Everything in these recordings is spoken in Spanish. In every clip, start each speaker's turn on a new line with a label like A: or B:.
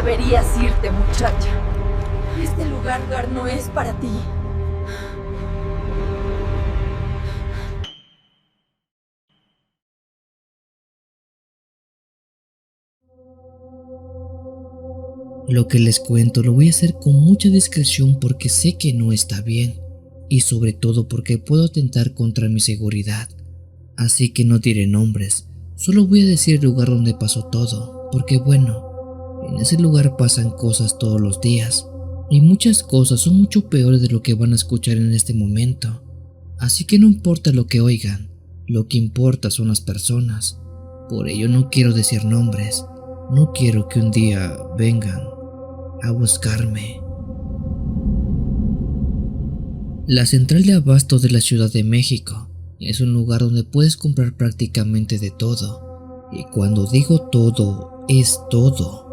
A: Deberías irte, muchacha. Este lugar no es para ti.
B: Lo que les cuento lo voy a hacer con mucha discreción porque sé que no está bien, y sobre todo porque puedo atentar contra mi seguridad. Así que no diré nombres, solo voy a decir el lugar donde pasó todo, porque bueno, en ese lugar pasan cosas todos los días, y muchas cosas son mucho peores de lo que van a escuchar en este momento. Así que no importa lo que oigan, lo que importa son las personas. Por ello no quiero decir nombres, no quiero que un día vengan a buscarme. La central de abastos de la Ciudad de México es un lugar donde puedes comprar prácticamente de todo. Y cuando digo todo, es todo.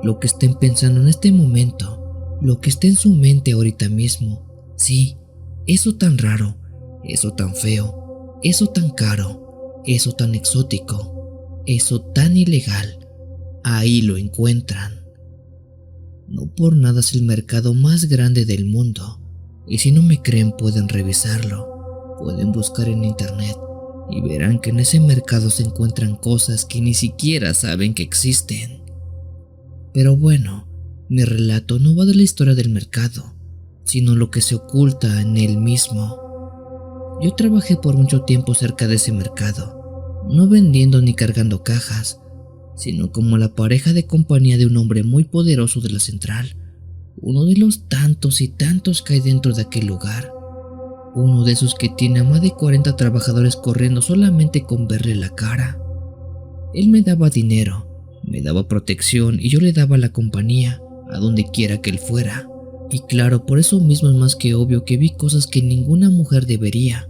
B: Lo que estén pensando en este momento, lo que esté en su mente ahorita mismo. Sí, eso tan raro, eso tan feo, eso tan caro, eso tan exótico, eso tan ilegal, ahí lo encuentran. No por nada es el mercado más grande del mundo, y si no me creen pueden revisarlo, pueden buscar en internet y verán que en ese mercado se encuentran cosas que ni siquiera saben que existen. Pero bueno, mi relato no va de la historia del mercado, sino lo que se oculta en él mismo. Yo trabajé por mucho tiempo cerca de ese mercado, no vendiendo ni cargando cajas, sino como la pareja de compañía de un hombre muy poderoso de la central, uno de los tantos y tantos que hay dentro de aquel lugar, uno de esos que tiene a más de 40 trabajadores corriendo solamente con verle la cara. Él me daba dinero, me daba protección y yo le daba la compañía a donde quiera que él fuera. Y claro, por eso mismo es más que obvio que vi cosas que ninguna mujer debería,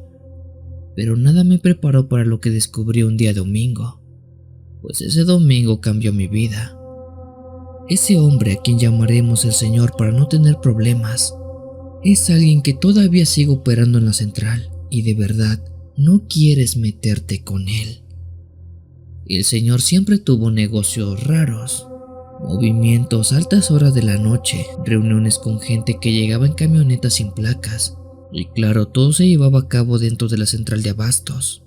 B: pero nada me preparó para lo que descubrí un día domingo. Pues ese domingo cambió mi vida. Ese hombre a quien llamaremos el Señor para no tener problemas, es alguien que todavía sigue operando en la central y de verdad no quieres meterte con él. El Señor siempre tuvo negocios raros, movimientos a altas horas de la noche, reuniones con gente que llegaba en camionetas sin placas, y claro, todo se llevaba a cabo dentro de la central de abastos.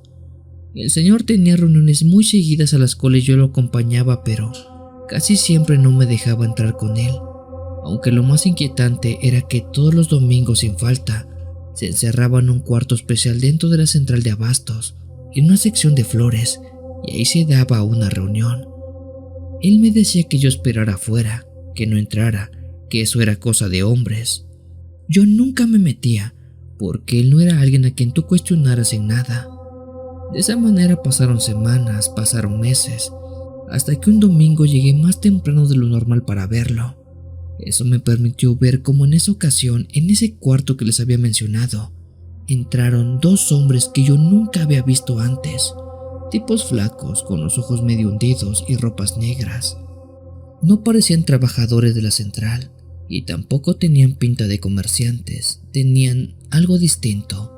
B: El Señor tenía reuniones muy seguidas a las cuales yo lo acompañaba, pero casi siempre no me dejaba entrar con él, aunque lo más inquietante era que todos los domingos sin falta se encerraba en un cuarto especial dentro de la central de abastos, en una sección de flores, y ahí se daba una reunión. Él me decía que yo esperara afuera, que no entrara, que eso era cosa de hombres. Yo nunca me metía, porque él no era alguien a quien tú cuestionaras en nada. De esa manera pasaron semanas, pasaron meses, hasta que un domingo llegué más temprano de lo normal para verlo. Eso me permitió ver cómo en esa ocasión, en ese cuarto que les había mencionado, entraron dos hombres que yo nunca había visto antes, tipos flacos, con los ojos medio hundidos y ropas negras. No parecían trabajadores de la central, y tampoco tenían pinta de comerciantes, tenían algo distinto,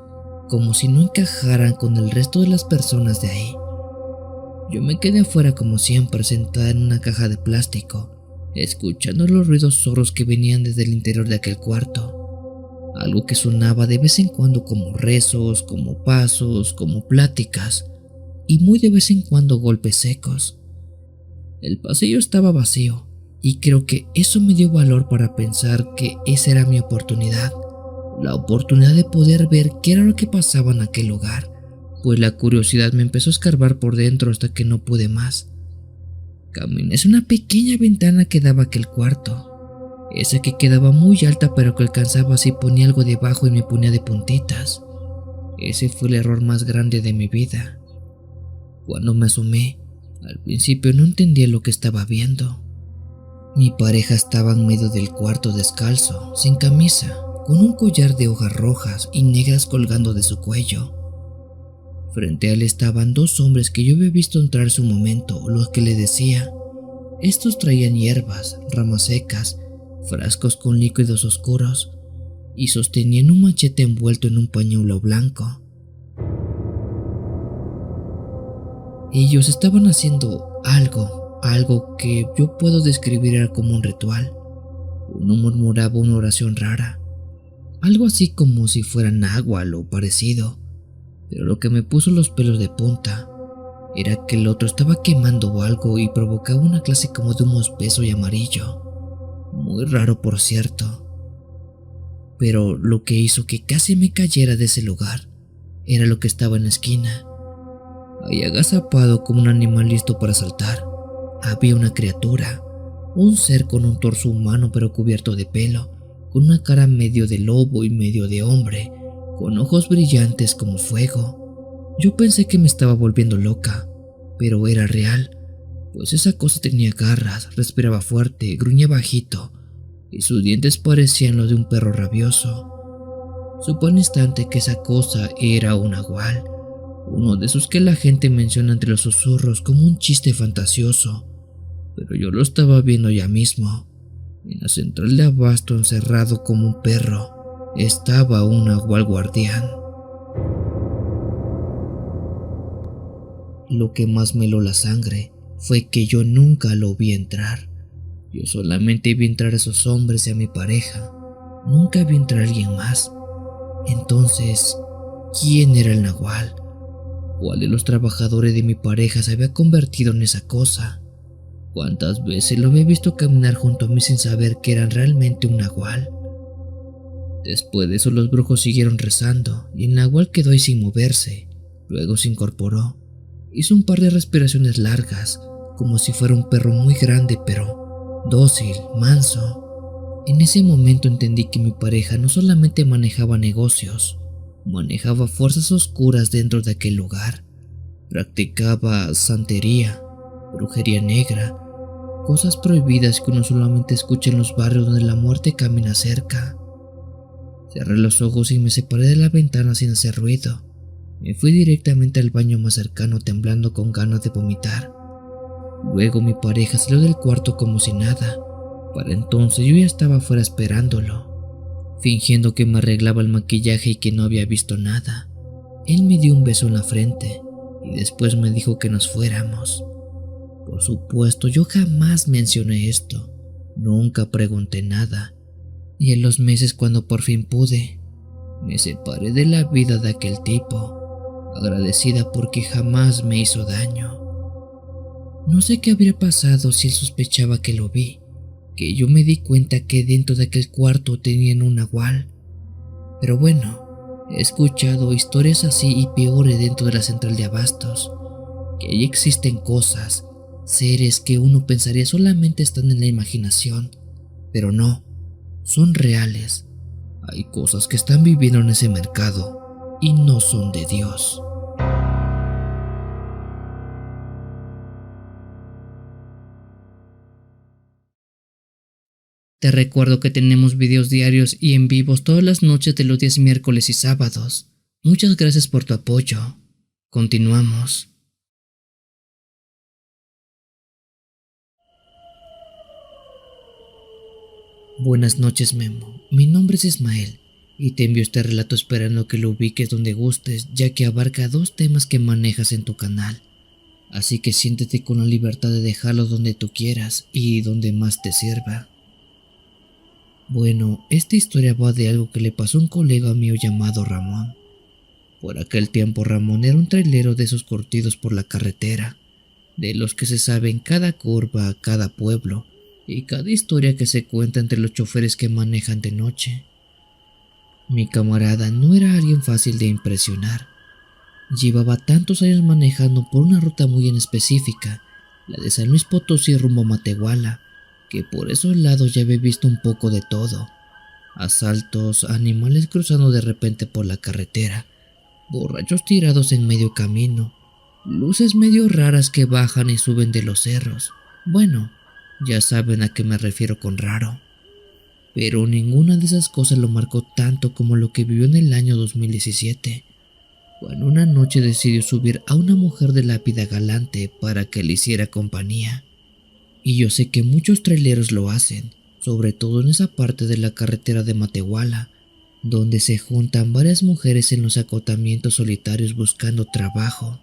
B: como si no encajaran con el resto de las personas de ahí. Yo me quedé afuera como siempre, sentada en una caja de plástico, escuchando los ruidos sordos que venían desde el interior de aquel cuarto. Algo que sonaba de vez en cuando como rezos, como pasos, como pláticas, y muy de vez en cuando golpes secos. El pasillo estaba vacío, y creo que eso me dio valor para pensar que esa era mi oportunidad. La oportunidad de poder ver qué era lo que pasaba en aquel lugar, pues la curiosidad me empezó a escarbar por dentro hasta que no pude más. Caminé hacia una pequeña ventana que daba a aquel cuarto, esa que quedaba muy alta pero que alcanzaba si ponía algo debajo y me ponía de puntitas. Ese fue el error más grande de mi vida. Cuando me asomé, al principio no entendía lo que estaba viendo. Mi pareja estaba en medio del cuarto descalzo, sin camisa, con un collar de hojas rojas y negras colgando de su cuello. Frente a él estaban dos hombres que yo había visto entrar en su momento, los que le decía. Estos traían hierbas, ramas secas, frascos con líquidos oscuros y sostenían un machete envuelto en un pañuelo blanco. Ellos estaban haciendo algo, Algo que yo puedo describir era como un ritual. Uno murmuraba una oración rara, algo así como si fuera náhuatl o parecido, pero lo que me puso los pelos de punta era que el otro estaba quemando algo y provocaba una clase como de humo espeso y amarillo, muy raro por cierto. Pero lo que hizo que casi me cayera de ese lugar era lo que estaba en la esquina. Ahí agazapado como un animal listo para saltar, había una criatura, un ser con un torso humano pero cubierto de pelo, con una cara medio de lobo y medio de hombre, con ojos brillantes como fuego. Yo pensé que me estaba volviendo loca, pero era real, pues esa cosa tenía garras, respiraba fuerte, gruñía bajito, y sus dientes parecían los de un perro rabioso. Supe al instante que esa cosa era un nahual, uno de esos que la gente menciona entre los susurros como un chiste fantasioso, pero yo lo estaba viendo ya mismo. En la central de abasto, encerrado como un perro, estaba un nahual guardián. Lo que más me heló la sangre fue que yo nunca lo vi entrar. Yo solamente vi entrar a esos hombres y a mi pareja. Nunca vi entrar a alguien más. Entonces, ¿quién era el nahual? ¿Cuál de los trabajadores de mi pareja se había convertido en esa cosa? ¿Cuántas veces lo había visto caminar junto a mí sin saber que eran realmente un nahual? Después de eso los brujos siguieron rezando y el nahual quedó ahí sin moverse. Luego se incorporó. Hizo un par de respiraciones largas, como si fuera un perro muy grande pero dócil, manso. En ese momento entendí que mi pareja no solamente manejaba negocios, manejaba fuerzas oscuras dentro de aquel lugar. Practicaba santería, brujería negra, cosas prohibidas que uno solamente escucha en los barrios donde la muerte camina cerca. Cerré los ojos y me separé de la ventana sin hacer ruido. Me fui directamente al baño más cercano, temblando con ganas de vomitar. Luego mi pareja salió del cuarto como si nada. Para entonces yo ya estaba afuera esperándolo, fingiendo que me arreglaba el maquillaje y que no había visto nada. Él me dio un beso en la frente y después me dijo que nos fuéramos. Por supuesto, yo jamás mencioné esto, nunca pregunté nada, y en los meses cuando por fin pude, me separé de la vida de aquel tipo, agradecida porque jamás me hizo daño. No sé qué habría pasado si él sospechaba que lo vi, que yo me di cuenta que dentro de aquel cuarto tenían un nahual. Pero bueno, he escuchado historias así y peores dentro de la central de abastos, que ahí existen cosas, seres que uno pensaría solamente están en la imaginación, pero no, son reales. Hay cosas que están viviendo en ese mercado y no son de Dios. Te recuerdo que tenemos videos diarios y en vivos todas las noches de los días miércoles y sábados. Muchas gracias por tu apoyo. Continuamos. Buenas noches, Memo. Mi nombre es Ismael y te envío este relato esperando que lo ubiques donde gustes, ya que abarca 2 temas que manejas en tu canal. Así que siéntete con la libertad de dejarlos donde tú quieras y donde más te sirva. Bueno, esta historia va de algo que le pasó a un colega mío llamado Ramón. Por aquel tiempo Ramón era un trailero de esos curtidos por la carretera, de los que se sabe en cada curva, cada pueblo y cada historia que se cuenta entre los choferes que manejan de noche. Mi camarada no era alguien fácil de impresionar. Llevaba tantos años manejando por una ruta muy en específica, la de San Luis Potosí rumbo a Matehuala, que por esos lados ya había visto un poco de todo. Asaltos, animales cruzando de repente por la carretera, borrachos tirados en medio camino, luces medio raras que bajan y suben de los cerros. Bueno, ya saben a qué me refiero con raro. Pero ninguna de esas cosas lo marcó tanto como lo que vivió en el año 2017, cuando una noche decidió subir a una mujer de la vida galante para que le hiciera compañía. Y yo sé que muchos traileros lo hacen, sobre todo en esa parte de la carretera de Matehuala, donde se juntan varias mujeres en los acotamientos solitarios buscando trabajo.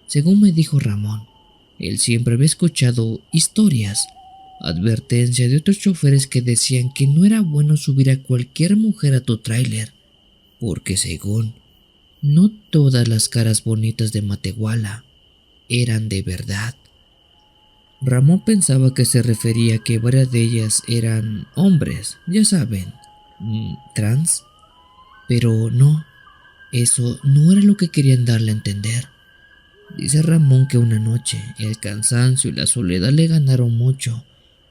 B: Según me dijo Ramón, Él siempre había escuchado historias, advertencias de otros choferes que decían que no era bueno subir a cualquier mujer a tu tráiler, porque según, no todas las caras bonitas de Matehuala eran de verdad. Ramón pensaba que se refería a que varias de ellas eran hombres, ya saben, trans, pero no, eso no era lo que querían darle a entender. Dice Ramón que una noche el cansancio y la soledad le ganaron mucho,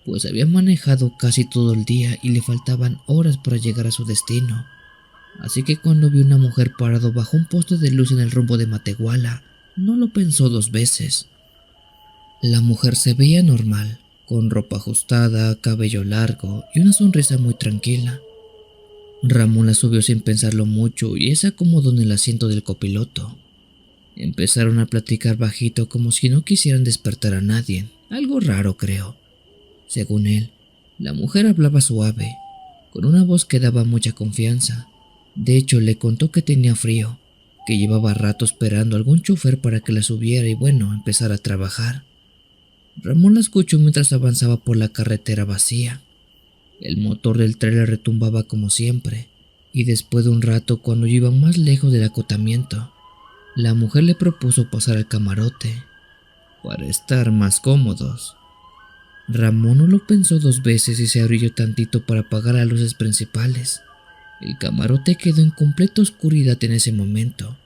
B: pues había manejado casi todo el día y le faltaban horas para llegar a su destino. Así que cuando vio una mujer parado bajo un poste de luz en el rumbo de Matehuala, no lo pensó dos veces. La mujer se veía normal, con ropa ajustada, cabello largo y una sonrisa muy tranquila. Ramón la subió sin pensarlo mucho y se acomodó en el asiento del copiloto. Empezaron a platicar bajito como si no quisieran despertar a nadie, algo raro creo. Según él, la mujer hablaba suave, con una voz que daba mucha confianza. De hecho, le contó que tenía frío, que llevaba rato esperando a algún chofer para que la subiera y bueno, empezar a trabajar. Ramón la escuchó mientras avanzaba por la carretera vacía. El motor del tráiler retumbaba como siempre, y después de un rato, cuando iban más lejos del acotamiento, la mujer le propuso pasar al camarote para estar más cómodos. Ramón no lo pensó dos veces y se abrió tantito para apagar las luces principales. El camarote quedó en completa oscuridad en ese momento,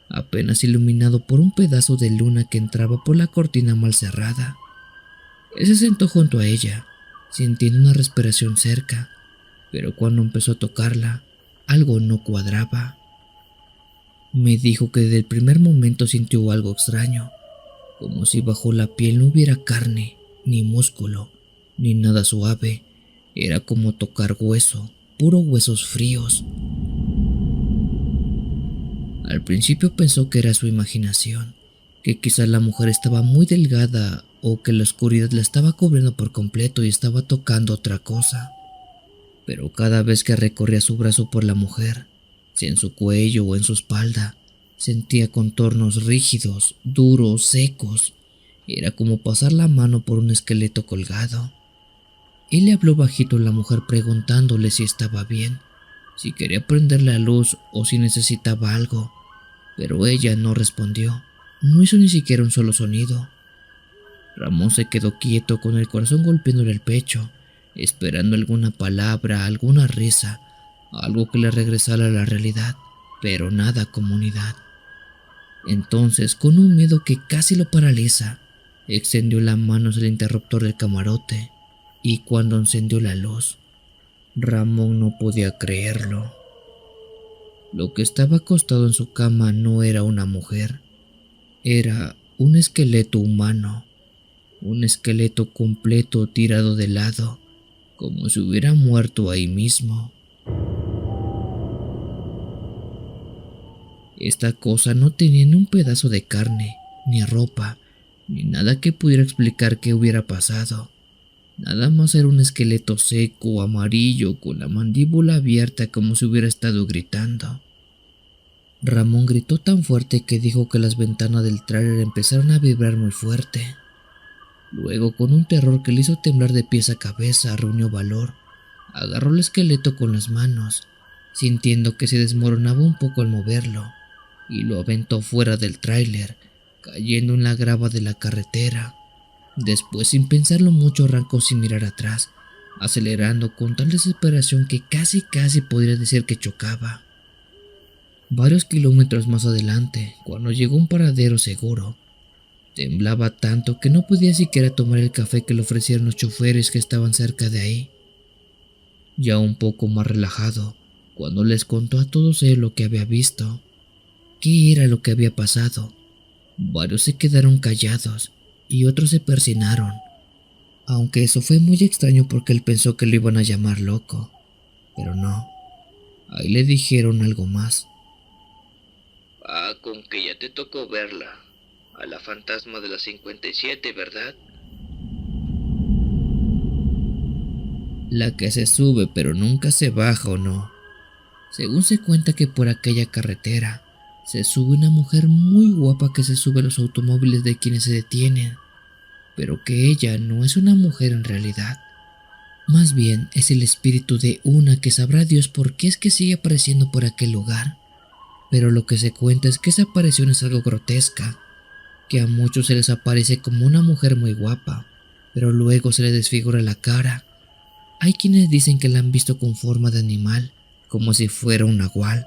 B: apenas iluminado por un pedazo de luna que entraba por la cortina mal cerrada. Él se sentó junto a ella, sintiendo una respiración cerca, pero cuando empezó a tocarla, algo no cuadraba. Me dijo que desde el primer momento sintió algo extraño, como si bajo la piel no hubiera carne, ni músculo, ni nada suave. Era como tocar hueso, puro huesos fríos. Al principio pensó que era su imaginación, que quizás la mujer estaba muy delgada o que la oscuridad la estaba cubriendo por completo y estaba tocando otra cosa. Pero cada vez que recorría su brazo por la mujer, sea en su cuello o en su espalda, sentía contornos rígidos, duros, secos. Era como pasar la mano por un esqueleto colgado. Él le habló bajito a la mujer preguntándole si estaba bien, si quería prender la luz o si necesitaba algo, pero ella no respondió, no hizo ni siquiera un solo sonido. Ramón se quedó quieto con el corazón golpeándole el pecho, esperando alguna palabra, alguna risa, algo que le regresara a la realidad, pero nada comunidad. Entonces, con un miedo que casi lo paraliza, extendió la mano hacia el interruptor del camarote y cuando encendió la luz, Ramón no podía creerlo. Lo que estaba acostado en su cama no era una mujer, era un esqueleto humano, un esqueleto completo tirado de lado, como si hubiera muerto ahí mismo. Esta cosa no tenía ni un pedazo de carne, ni ropa, ni nada que pudiera explicar qué hubiera pasado. Nada más era un esqueleto seco, amarillo, con la mandíbula abierta como si hubiera estado gritando. Ramón gritó tan fuerte que dijo que las ventanas del tráiler empezaron a vibrar muy fuerte. Luego, con un terror que le hizo temblar de pies a cabeza, reunió valor, agarró el esqueleto con las manos, sintiendo que se desmoronaba un poco al moverlo, y lo aventó fuera del tráiler, cayendo en la grava de la carretera. Después, sin pensarlo mucho, arrancó sin mirar atrás, acelerando con tal desesperación que casi podría decir que chocaba. Varios kilómetros más adelante, cuando llegó a un paradero seguro, temblaba tanto que no podía siquiera tomar el café que le ofrecieron los choferes que estaban cerca de ahí. Ya un poco más relajado, cuando les contó a todos ellos lo que había visto, qué era lo que había pasado, varios se quedaron callados y otros se persinaron, aunque eso fue muy extraño porque él pensó que lo iban a llamar loco, pero no, ahí le dijeron algo más. Con que ya te tocó verla, a la fantasma de la 57, ¿verdad? La que se sube pero nunca se baja, ¿o no? Según se cuenta que por aquella carretera se sube una mujer muy guapa que se sube a los automóviles de quienes se detienen. pero que ella no es una mujer en realidad. Más bien es el espíritu de una que sabrá Dios por qué es que sigue apareciendo por aquel lugar. Pero lo que se cuenta es que esa aparición es algo grotesca, que a muchos se les aparece como una mujer muy guapa, pero luego se le desfigura la cara. Hay quienes dicen que la han visto con forma de animal, como si fuera un nahual,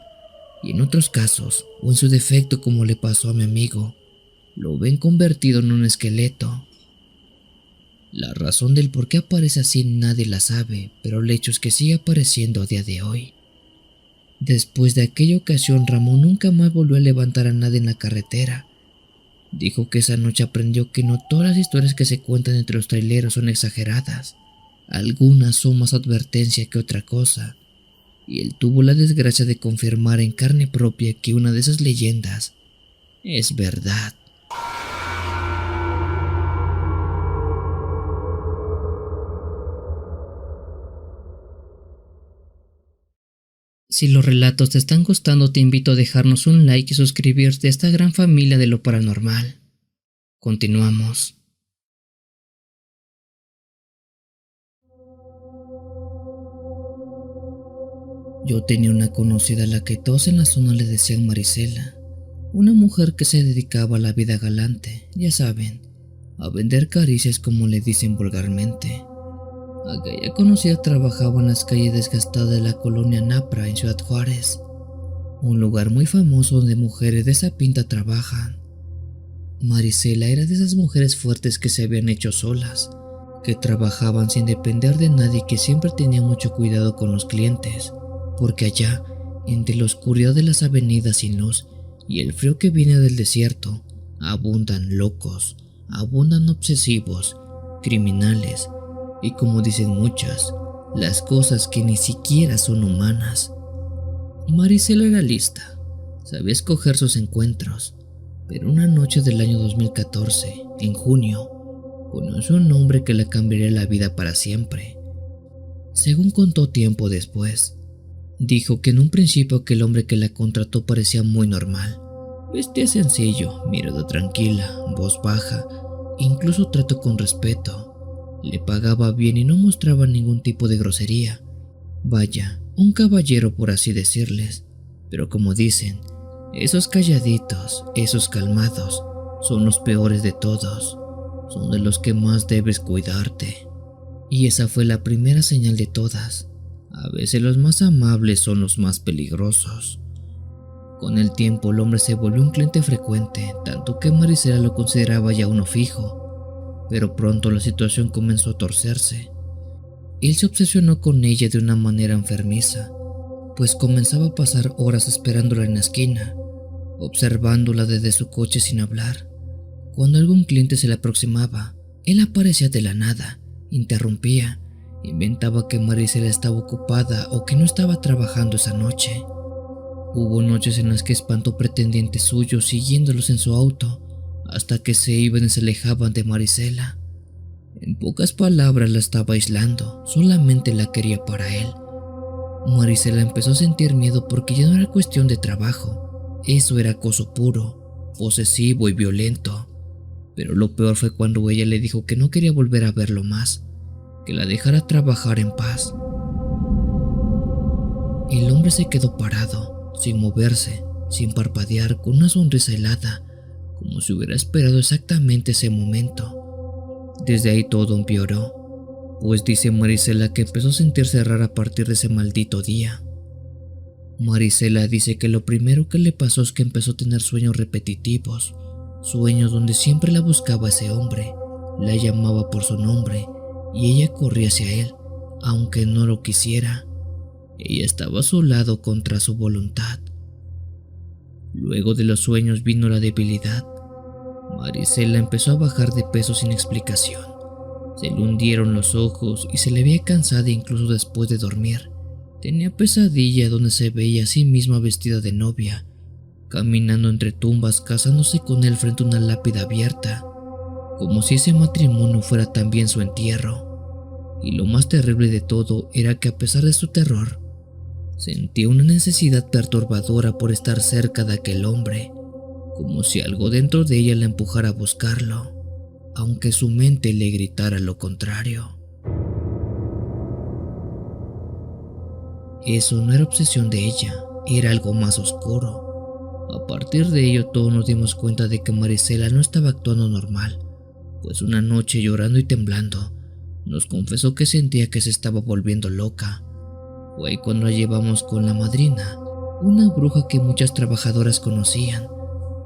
B: y en otros casos, o en su defecto como le pasó a mi amigo, lo ven convertido en un esqueleto. La razón del por qué aparece así nadie la sabe, pero el hecho es que sigue apareciendo a día de hoy. Después de aquella ocasión, Ramón nunca más volvió a levantar a nadie en la carretera. Dijo que esa noche aprendió que no todas las historias que se cuentan entre los traileros son exageradas. Algunas son más advertencia que otra cosa, y él tuvo la desgracia de confirmar en carne propia que una de esas leyendas es verdad. Si los relatos te están gustando, te invito a dejarnos un like y suscribirte a esta gran familia de lo paranormal. Continuamos. Yo tenía una conocida a la que todos en la zona le decían Marisela, una mujer que se dedicaba a la vida galante, ya saben, a vender caricias como le dicen vulgarmente. Aquella conocida trabajaba en las calles desgastadas de la colonia Napra en Ciudad Juárez, un lugar muy famoso donde mujeres de esa pinta trabajan. Marisela era de esas mujeres fuertes que se habían hecho solas, que trabajaban sin depender de nadie y que siempre tenían mucho cuidado con los clientes, porque allá, entre la oscuridad de las avenidas sin luz y el frío que viene del desierto, abundan locos, abundan obsesivos, criminales y, como dicen muchas, las cosas que ni siquiera son humanas. Marisela era lista, sabía escoger sus encuentros, pero una noche del año 2014, en junio, conoció a un hombre que le cambiaría la vida para siempre. Según contó tiempo después, dijo que en un principio aquel hombre que la contrató parecía muy normal. Vestía sencillo, mirada tranquila, voz baja, incluso trató con respeto. Le pagaba bien y no mostraba ningún tipo de grosería. Vaya, un caballero por así decirles. Pero como dicen, esos calladitos, esos calmados, son los peores de todos. Son de los que más debes cuidarte. Y esa fue la primera señal de todas. A veces los más amables son los más peligrosos. Con el tiempo el hombre se volvió un cliente frecuente, tanto que Marisela lo consideraba ya uno fijo. Pero pronto la situación comenzó a torcerse. Él se obsesionó con ella de una manera enfermiza, pues comenzaba a pasar horas esperándola en la esquina, observándola desde su coche sin hablar. Cuando algún cliente se le aproximaba, él aparecía de la nada, interrumpía, inventaba que Marisela estaba ocupada o que no estaba trabajando esa noche. Hubo noches en las que espantó pretendientes suyos siguiéndolos en su auto, hasta que se iban y se alejaban de Marisela. En pocas palabras la estaba aislando, solamente la quería para él. Marisela empezó a sentir miedo porque ya no era cuestión de trabajo, eso era acoso puro, posesivo y violento. Pero lo peor fue cuando ella le dijo que no quería volver a verlo más, que la dejara trabajar en paz. El hombre se quedó parado, sin moverse, sin parpadear, con una sonrisa helada, como si hubiera esperado exactamente ese momento. Desde ahí todo empeoró, pues dice Marisela que empezó a sentirse rara a partir de ese maldito día. Marisela dice que lo primero que le pasó es que empezó a tener sueños repetitivos, sueños donde siempre la buscaba ese hombre, la llamaba por su nombre y ella corría hacia él, aunque no lo quisiera. Ella estaba a su lado contra su voluntad. Luego de los sueños vino la debilidad. Marisela empezó a bajar de peso sin explicación. Se le hundieron los ojos y se le veía cansada incluso después de dormir. Tenía pesadillas donde se veía a sí misma vestida de novia, caminando entre tumbas, casándose con él frente a una lápida abierta, como si ese matrimonio fuera también su entierro. Y lo más terrible de todo era que a pesar de su terror, sentía una necesidad perturbadora por estar cerca de aquel hombre, como si algo dentro de ella la empujara a buscarlo, aunque su mente le gritara lo contrario. Eso no era obsesión de ella, era algo más oscuro. A partir de ello todos nos dimos cuenta de que Marisela no estaba actuando normal, pues una noche, llorando y temblando, nos confesó que sentía que se estaba volviendo loca. Fue cuando la llevamos con la madrina, una bruja que muchas trabajadoras conocían,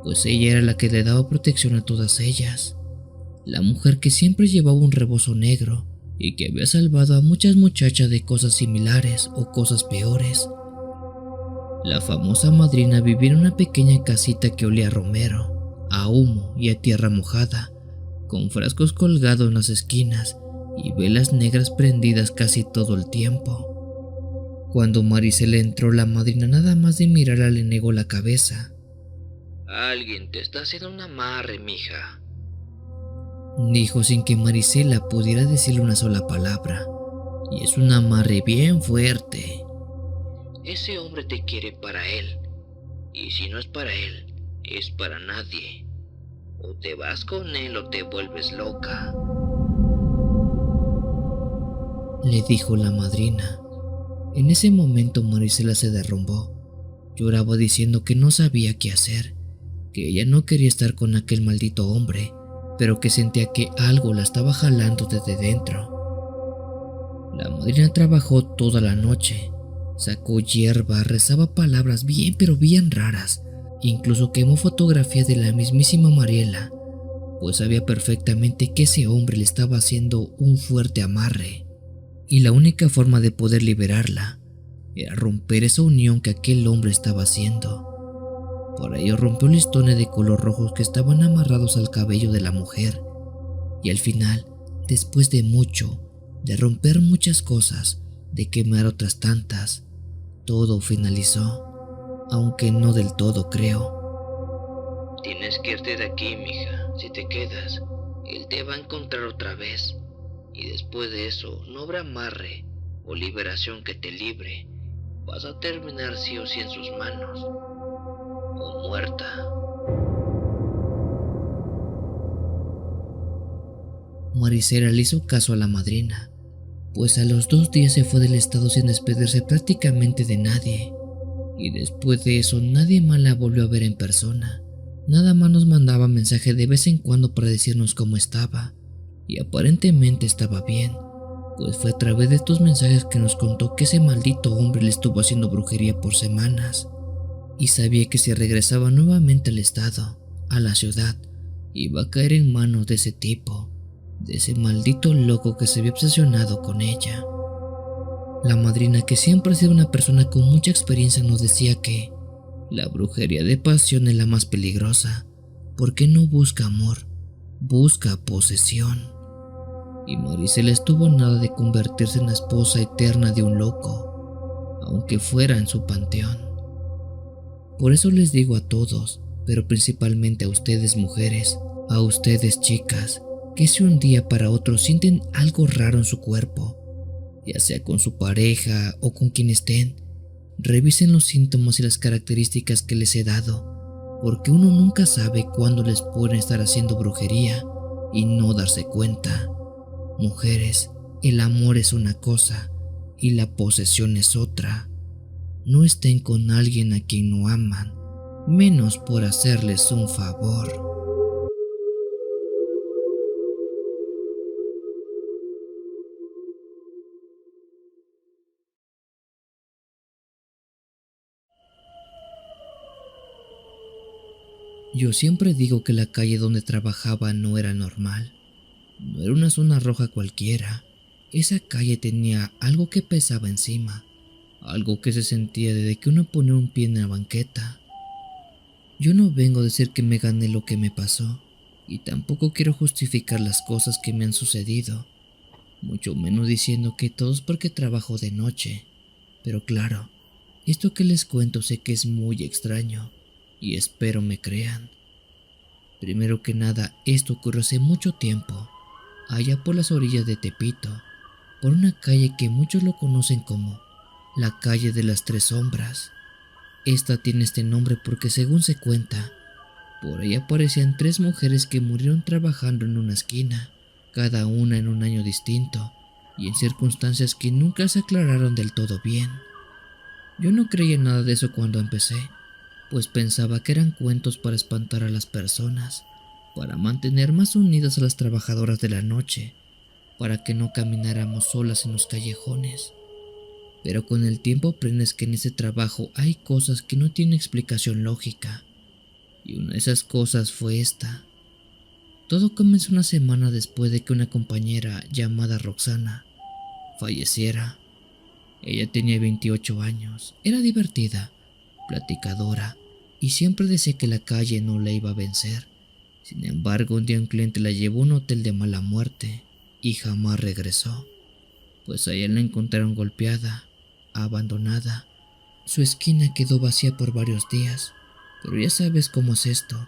B: pues ella era la que le daba protección a todas ellas. La mujer que siempre llevaba un rebozo negro y que había salvado a muchas muchachas de cosas similares o cosas peores. La famosa madrina vivía en una pequeña casita que olía a romero, a humo y a tierra mojada, con frascos colgados en las esquinas y velas negras prendidas casi todo el tiempo. Cuando Marisela entró, la madrina nada más de mirarla le negó la cabeza.
C: Alguien te está haciendo un amarre, mija,
B: dijo sin que Marisela pudiera decirle una sola palabra. Y es un amarre bien fuerte.
C: Ese hombre te quiere para él, y si no es para él, es para nadie. O te vas con él o te vuelves loca,
B: le dijo la madrina. En ese momento Marisela se derrumbó. Lloraba diciendo que no sabía qué hacer, que ella no quería estar con aquel maldito hombre, pero que sentía que algo la estaba jalando desde dentro. La madrina trabajó toda la noche, sacó hierba, rezaba palabras bien pero bien raras, incluso quemó fotografías de la mismísima Mariela, pues sabía perfectamente que ese hombre le estaba haciendo un fuerte amarre, y la única forma de poder liberarla era romper esa unión que aquel hombre estaba haciendo. Por ello rompió listones de color rojo que estaban amarrados al cabello de la mujer, y al final, después de mucho, de romper muchas cosas, de quemar otras tantas, todo finalizó, aunque no del todo, creo.
C: Tienes que irte de aquí, mija. Si te quedas, él te va a encontrar otra vez, y después de eso no habrá amarre o liberación que te libre. Vas a terminar sí o sí en sus manos, o muerta.
B: Marisela le hizo caso a la madrina, pues a los 2 días se fue del estado sin despedirse prácticamente de nadie, y después de eso nadie más la volvió a ver en persona. Nada más nos mandaba mensaje de vez en cuando para decirnos cómo estaba, y aparentemente estaba bien, pues fue a través de estos mensajes que nos contó que ese maldito hombre le estuvo haciendo brujería por semanas, y sabía que si regresaba nuevamente al estado, a la ciudad, iba a caer en manos de ese tipo, de ese maldito loco que se había obsesionado con ella. La madrina, que siempre ha sido una persona con mucha experiencia, nos decía que la brujería de pasión es la más peligrosa, porque no busca amor, busca posesión. Y Marisela estuvo a nada de convertirse en la esposa eterna de un loco, aunque fuera en su panteón. Por eso les digo a todos, pero principalmente a ustedes mujeres, a ustedes chicas, que si un día para otro sienten algo raro en su cuerpo, ya sea con su pareja o con quien estén, revisen los síntomas y las características que les he dado, porque uno nunca sabe cuándo les pueden estar haciendo brujería y no darse cuenta. Mujeres, el amor es una cosa y la posesión es otra. No estén con alguien a quien no aman, menos por hacerles un favor. Yo siempre digo que la calle donde trabajaba no era normal. No era una zona roja cualquiera. Esa calle tenía algo que pesaba encima, algo que se sentía desde que uno ponía un pie en la banqueta. Yo no vengo a decir que me gané lo que me pasó, y tampoco quiero justificar las cosas que me han sucedido, mucho menos diciendo que todo es porque trabajo de noche. Pero claro, esto que les cuento sé que es muy extraño, y espero me crean. Primero que nada, esto ocurrió hace mucho tiempo, allá por las orillas de Tepito, por una calle que muchos lo conocen como la calle de las 3 sombras. Esta tiene este nombre porque, según se cuenta, Por ahí aparecían 3 mujeres que murieron trabajando en una esquina, cada una en un año distinto y en circunstancias que nunca se aclararon del todo bien. Yo no creía en nada de eso cuando empecé, pues pensaba que eran cuentos para espantar a las personas, para mantener más unidas a las trabajadoras de la noche, para que no camináramos solas en los callejones. Pero con el tiempo aprendes que en ese trabajo hay cosas que no tienen explicación lógica, y una de esas cosas fue esta. Todo comenzó una semana después de que una compañera llamada Roxana falleciera. Ella tenía 28 años, era divertida, platicadora y siempre decía que la calle no la iba a vencer. Sin embargo, un día un cliente la llevó a un hotel de mala muerte y jamás regresó, pues a ella la encontraron golpeada, abandonada. Su esquina quedó vacía por varios días, pero ya sabes cómo es esto.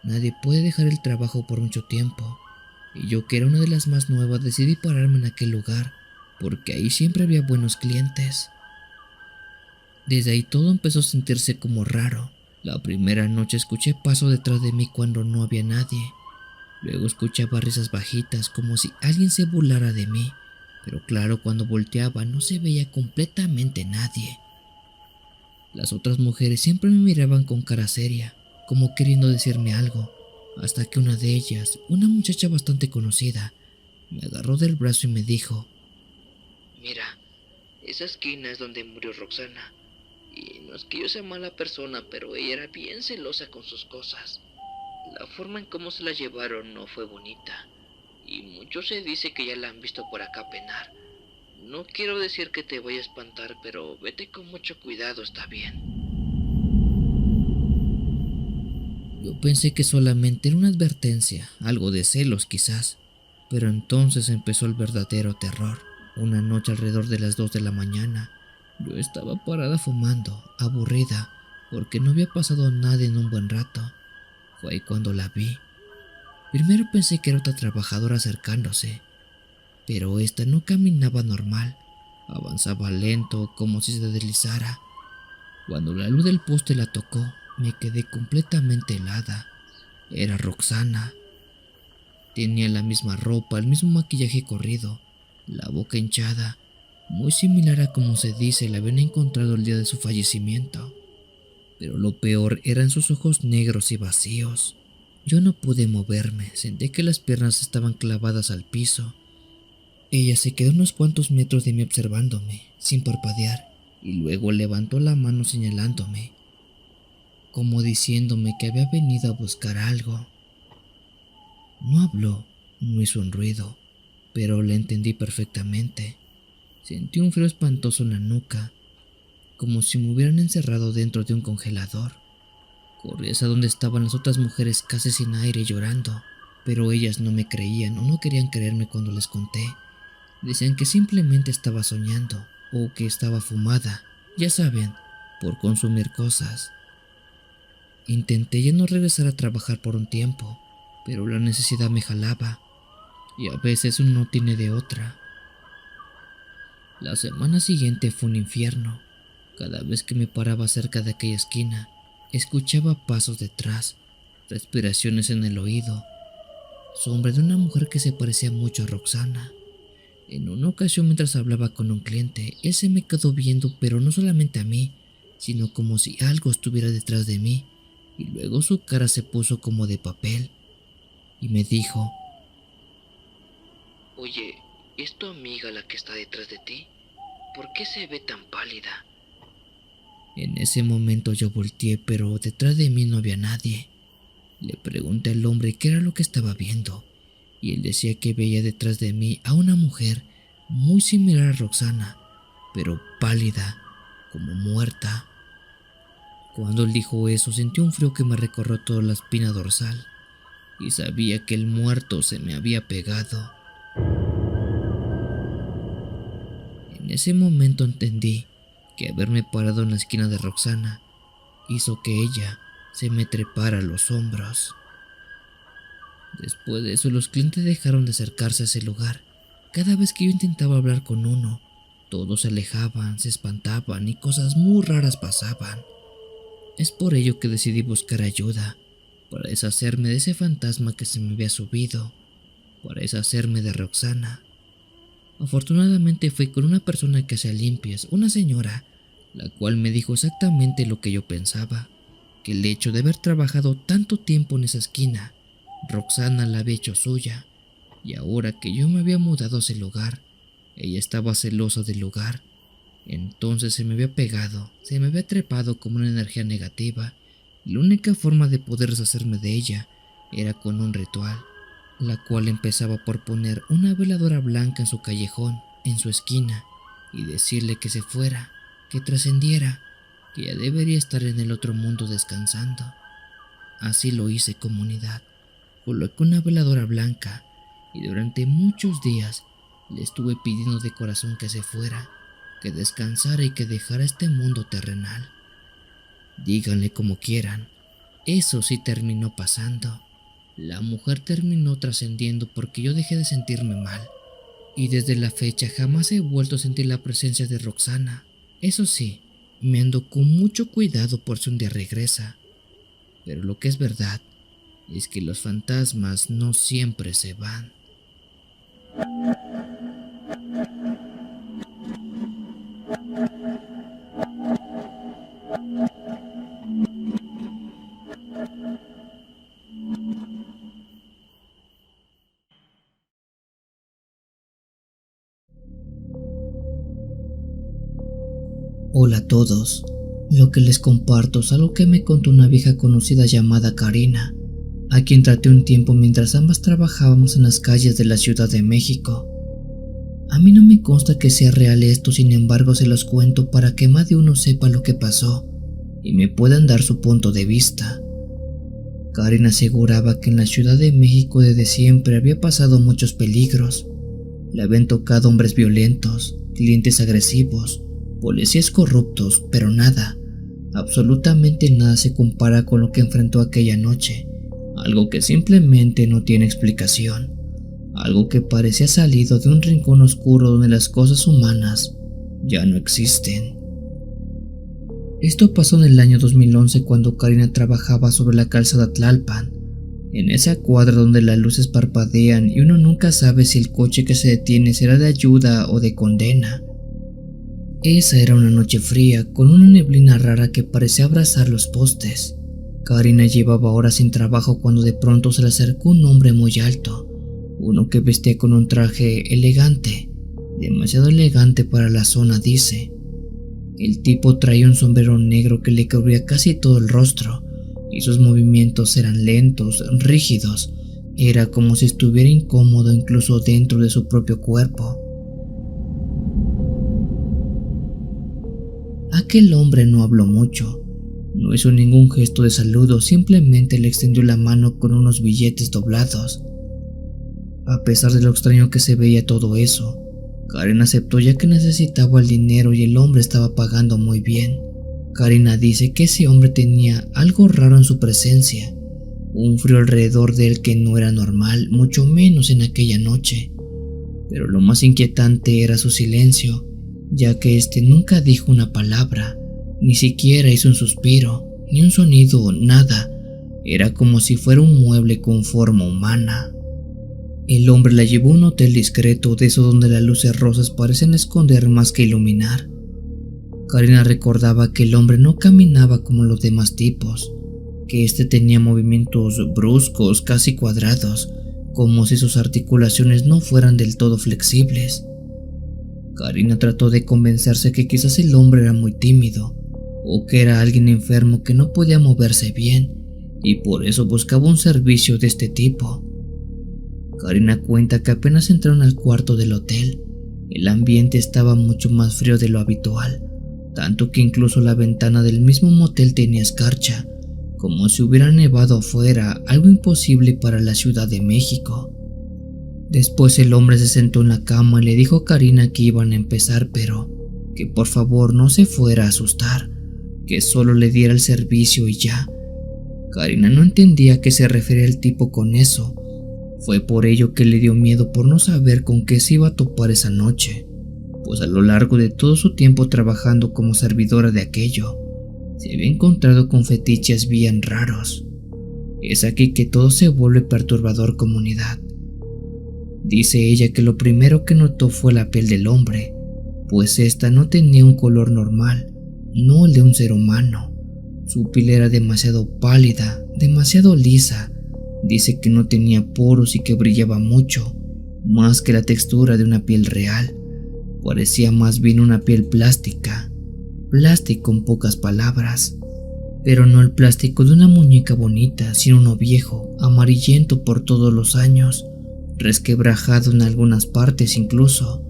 B: Nadie puede dejar el trabajo por mucho tiempo, y yo, que era una de las más nuevas, decidí pararme en aquel lugar, porque ahí siempre había buenos clientes. Desde ahí todo empezó a sentirse como raro. La primera noche escuché pasos detrás de mí cuando no había nadie. Luego escuchaba risas bajitas como si alguien se burlara de mí, pero claro, cuando volteaba no se veía completamente nadie. Las otras mujeres siempre me miraban con cara seria, como queriendo decirme algo, hasta que una de ellas, una muchacha bastante conocida, me agarró del brazo y me dijo:
C: Mira, esa esquina es donde murió Roxana. Y no es que yo sea mala persona, pero ella era bien celosa con sus cosas. La forma en cómo se la llevaron no fue bonita, y mucho se dice que ya la han visto por acá penar. No quiero decir que te vaya a espantar, pero vete con mucho cuidado, ¿está bien?
B: Yo pensé que solamente era una advertencia, algo de celos quizás, pero entonces empezó el verdadero terror. Una noche alrededor de las 2 de la mañana, yo estaba parada fumando, aburrida, porque no había pasado nada en un buen rato. Fue ahí cuando la vi. Primero pensé que era otra trabajadora acercándose, pero esta no caminaba normal, avanzaba lento, como si se deslizara. Cuando la luz del poste la tocó, me quedé completamente helada. Era Roxana. Tenía la misma ropa, el mismo maquillaje corrido, la boca hinchada, muy similar a como se dice la habían encontrado el día de su fallecimiento. Pero lo peor eran sus ojos negros y vacíos. Yo no pude moverme, sentí que las piernas estaban clavadas al piso. Ella se quedó unos cuantos metros de mí observándome, sin parpadear, y luego levantó la mano señalándome, como diciéndome que había venido a buscar algo. No habló, no hizo un ruido, pero la entendí perfectamente. Sentí un frío espantoso en la nuca, como si me hubieran encerrado dentro de un congelador. Corrí hacia donde estaban las otras mujeres casi sin aire y llorando, pero ellas no me creían o no querían creerme cuando les conté. Decían que simplemente estaba soñando o que estaba fumada, ya saben, por consumir cosas. Intenté ya no regresar a trabajar por un tiempo, pero la necesidad me jalaba, y a veces uno no tiene de otra. La semana siguiente fue un infierno. Cada vez que me paraba cerca de aquella esquina, escuchaba pasos detrás, respiraciones en el oído, sombra de una mujer que se parecía mucho a Roxana. En una ocasión, mientras hablaba con un cliente, él se me quedó viendo, pero no solamente a mí, sino como si algo estuviera detrás de mí, y luego su cara se puso como de papel, y me dijo:
C: Oye, ¿es tu amiga la que está detrás de ti? ¿Por qué se ve tan pálida?
B: En ese momento yo volteé, pero detrás de mí no había nadie. Le pregunté al hombre qué era lo que estaba viendo, y él decía que veía detrás de mí a una mujer muy similar a Roxana, pero pálida, como muerta. Cuando él dijo eso, sentí un frío que me recorrió toda la espina dorsal, y sabía que el muerto se me había pegado. En ese momento entendí que haberme parado en la esquina de Roxana hizo que ella se me trepara a los hombros. Después de eso, los clientes dejaron de acercarse a ese lugar. Cada vez que yo intentaba hablar con uno, todos se alejaban, se espantaban y cosas muy raras pasaban. Es por ello que decidí buscar ayuda, para deshacerme de ese fantasma que se me había subido, para deshacerme de Roxana. Afortunadamente fui con una persona que hacía limpias, una señora, la cual me dijo exactamente lo que yo pensaba, que el hecho de haber trabajado tanto tiempo en esa esquina, Roxana la había hecho suya, y ahora que yo me había mudado a ese lugar, ella estaba celosa del lugar. Entonces se me había pegado, se me había trepado como una energía negativa, y la única forma de poder deshacerme de ella era con un ritual, la cual empezaba por poner una veladora blanca en su callejón, en su esquina, y decirle que se fuera, que trascendiera, que ya debería estar en el otro mundo descansando. Así lo hice, comunidad. Coloqué una veladora blanca y durante muchos días le estuve pidiendo de corazón que se fuera, que descansara y que dejara este mundo terrenal. Díganle como quieran, eso sí terminó pasando. La mujer terminó trascendiendo porque yo dejé de sentirme mal, y desde la fecha jamás he vuelto a sentir la presencia de Roxana. Eso sí, me ando con mucho cuidado por si un día regresa, pero lo que es verdad es que los fantasmas no siempre se van. Hola a todos. Lo que les comparto es algo que me contó una vieja conocida llamada Karina, a quien traté un tiempo mientras ambas trabajábamos en las calles de la Ciudad de México. A mí no me consta que sea real esto, sin embargo se los cuento para que más de uno sepa lo que pasó y me puedan dar su punto de vista. Karina aseguraba que en la Ciudad de México desde siempre había pasado muchos peligros. Le habían tocado hombres violentos, clientes agresivos, policías corruptos, pero nada, absolutamente nada se compara con lo que enfrentó aquella noche, algo que simplemente no tiene explicación, algo que parecía salido de un rincón oscuro donde las cosas humanas ya no existen. Esto pasó en el año 2011 cuando Karina trabajaba sobre la calzada Tlalpan, en esa cuadra donde las luces parpadean y uno nunca sabe si el coche que se detiene será de ayuda o de condena. Esa era una noche fría, con una neblina rara que parecía abrazar los postes. Karina llevaba horas sin trabajo cuando de pronto se le acercó un hombre muy alto, uno que vestía con un traje elegante, demasiado elegante para la zona, dice. El tipo traía un sombrero negro que le cubría casi todo el rostro, y sus movimientos eran lentos, rígidos. Era como si estuviera incómodo incluso dentro de su propio cuerpo. Aquel hombre no habló mucho, no hizo ningún gesto de saludo, simplemente le extendió la mano con unos billetes doblados. A pesar de lo extraño que se veía todo eso, Karina aceptó ya que necesitaba el dinero y el hombre estaba pagando muy bien. Karina dice que ese hombre tenía algo raro en su presencia, un frío alrededor de él que no era normal, mucho menos en aquella noche. Pero lo más inquietante era su silencio, ya que este nunca dijo una palabra, ni siquiera hizo un suspiro, ni un sonido, nada. Era como si fuera un mueble con forma humana. El hombre la llevó a un hotel discreto, de esos donde las luces rosas parecen esconder más que iluminar. Karina recordaba que el hombre no caminaba como los demás tipos, que este tenía movimientos bruscos, casi cuadrados, como si sus articulaciones no fueran del todo flexibles. Karina trató de convencerse que quizás el hombre era muy tímido, o que era alguien enfermo que no podía moverse bien, y por eso buscaba un servicio de este tipo. Karina cuenta que apenas entraron al cuarto del hotel, el ambiente estaba mucho más frío de lo habitual, tanto que incluso la ventana del mismo motel tenía escarcha, como si hubiera nevado afuera, algo imposible para la Ciudad de México. Después el hombre se sentó en la cama y le dijo a Karina que iban a empezar, pero que por favor no se fuera a asustar, que solo le diera el servicio y ya. Karina no entendía a qué se refería el tipo con eso. Fue por ello que le dio miedo por no saber con qué se iba a topar esa noche, pues a lo largo de todo su tiempo trabajando como servidora de aquello, se había encontrado con fetiches bien raros. Es aquí que todo se vuelve perturbador, comunidad. Dice ella que lo primero que notó fue la piel del hombre, pues esta no tenía un color normal, no el de un ser humano. Su piel era demasiado pálida, demasiado lisa. Dice que no tenía poros y que brillaba mucho, más que la textura de una piel real. Parecía más bien una piel plástica, plástico en pocas palabras, pero no el plástico de una muñeca bonita, sino uno viejo, amarillento por todos los años, resquebrajado en algunas partes incluso.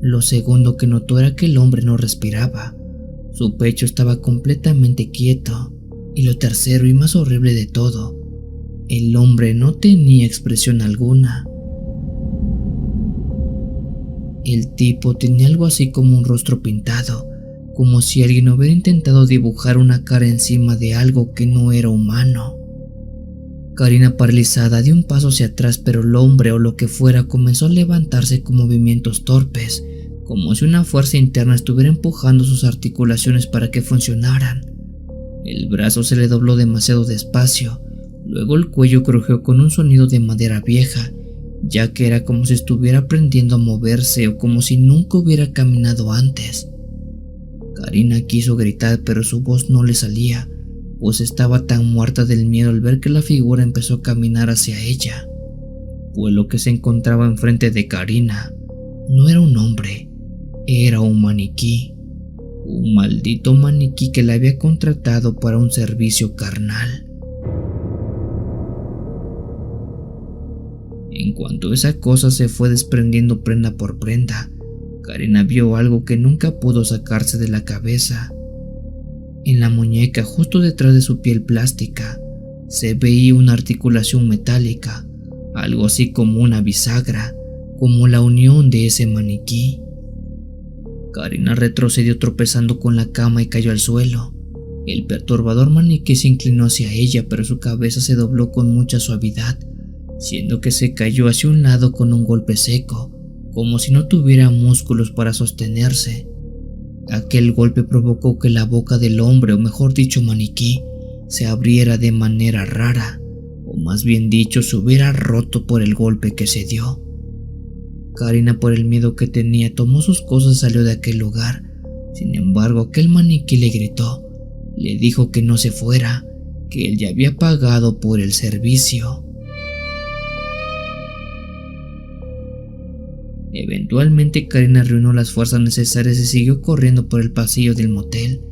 B: Lo segundo que notó era que el hombre no respiraba, su pecho estaba completamente quieto, y lo tercero y más horrible de todo, el hombre no tenía expresión alguna. El tipo tenía algo así como un rostro pintado, como si alguien hubiera intentado dibujar una cara encima de algo que no era humano. Karina, paralizada, dio un paso hacia atrás, pero el hombre o lo que fuera comenzó a levantarse con movimientos torpes, como si una fuerza interna estuviera empujando sus articulaciones para que funcionaran. El brazo se le dobló demasiado despacio, luego el cuello crujió con un sonido de madera vieja, ya que era como si estuviera aprendiendo a moverse o como si nunca hubiera caminado antes. Karina quiso gritar, pero su voz no le salía, pues estaba tan muerta del miedo al ver que la figura empezó a caminar hacia ella. Pues lo que se encontraba enfrente de Karina no era un hombre, era un maniquí, un maldito maniquí que la había contratado para un servicio carnal. En cuanto esa cosa se fue desprendiendo prenda por prenda, Karina vio algo que nunca pudo sacarse de la cabeza. En la muñeca, justo detrás de su piel plástica, se veía una articulación metálica, algo así como una bisagra, como la unión de ese maniquí. Karina retrocedió tropezando con la cama y cayó al suelo. El perturbador maniquí se inclinó hacia ella, pero su cabeza se dobló con mucha suavidad, siendo que se cayó hacia un lado con un golpe seco, como si no tuviera músculos para sostenerse. Aquel golpe provocó que la boca del hombre, o mejor dicho maniquí, se abriera de manera rara, o más bien dicho, se hubiera roto por el golpe que se dio. Karina, por el miedo que tenía, tomó sus cosas y salió de aquel lugar. Sin embargo, aquel maniquí le gritó, le dijo que no se fuera, que él ya había pagado por el servicio. Eventualmente Karina reunió las fuerzas necesarias y siguió corriendo por el pasillo del motel,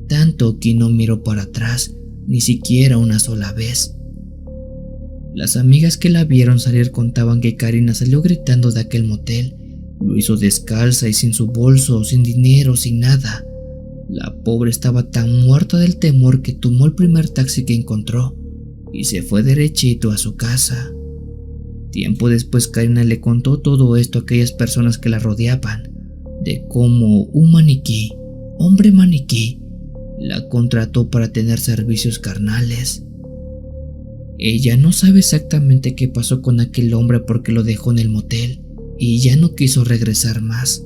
B: tanto que no miró para atrás, ni siquiera una sola vez. Las amigas que la vieron salir contaban que Karina salió gritando de aquel motel. Lo hizo descalza y sin su bolso, sin dinero, sin nada. La pobre estaba tan muerta del temor que tomó el primer taxi que encontró y se fue derechito a su casa. Tiempo después Karina le contó todo esto a aquellas personas que la rodeaban, de cómo un maniquí, hombre maniquí, la contrató para tener servicios carnales. Ella no sabe exactamente qué pasó con aquel hombre porque lo dejó en el motel y ya no quiso regresar más.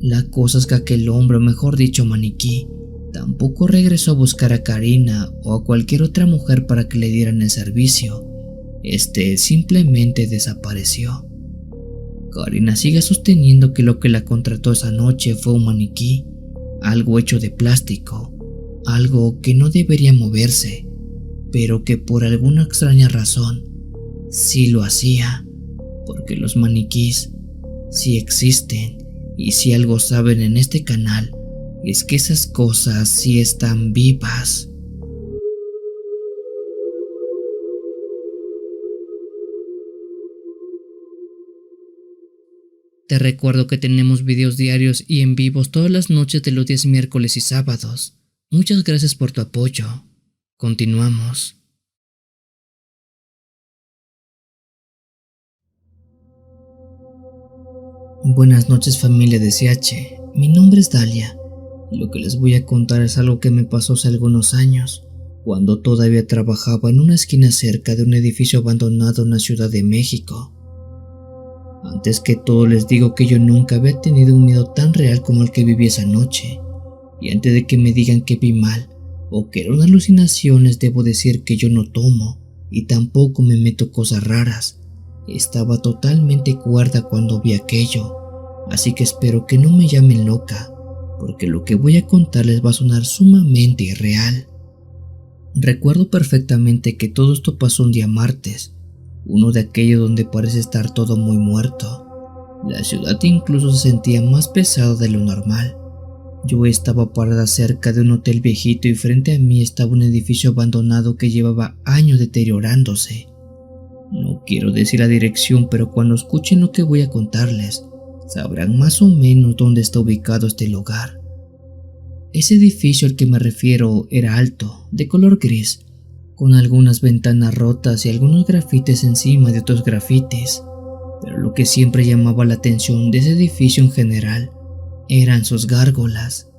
B: La cosa es que aquel hombre, o mejor dicho maniquí, tampoco regresó a buscar a Karina o a cualquier otra mujer para que le dieran el servicio. Simplemente desapareció. Karina sigue sosteniendo que lo que la contrató esa noche fue un maniquí, algo hecho de plástico, algo que no debería moverse, pero que por alguna extraña razón sí lo hacía, porque los maniquís sí existen, y si algo saben en este canal es que esas cosas sí están vivas. Te recuerdo que tenemos videos diarios y en vivos todas las noches de los días miércoles y sábados. Muchas gracias por tu apoyo. Continuamos. Buenas noches, familia de CH. Mi nombre es Dalia. Lo que les voy a contar es algo que me pasó hace algunos años, cuando todavía trabajaba en una esquina cerca de un edificio abandonado en la Ciudad de México. Antes que todo les digo que yo nunca había tenido un miedo tan real como el que viví esa noche, y antes de que me digan que vi mal o que eran alucinaciones, debo decir que yo no tomo, y tampoco me meto cosas raras. Estaba totalmente cuerda cuando vi aquello, así que espero que no me llamen loca, porque lo que voy a contarles va a sonar sumamente irreal. Recuerdo perfectamente que todo esto pasó un día martes, uno de aquellos donde parece estar todo muy muerto. La ciudad incluso se sentía más pesada de lo normal. Yo estaba parada cerca de un hotel viejito y frente a mí estaba un edificio abandonado que llevaba años deteriorándose. No quiero decir la dirección, pero cuando escuchen lo que voy a contarles, sabrán más o menos dónde está ubicado este lugar. Ese edificio al que me refiero era alto, de color gris, con algunas ventanas rotas y algunos grafitis encima de otros grafitis, pero lo que siempre llamaba la atención de ese edificio en general eran sus gárgolas.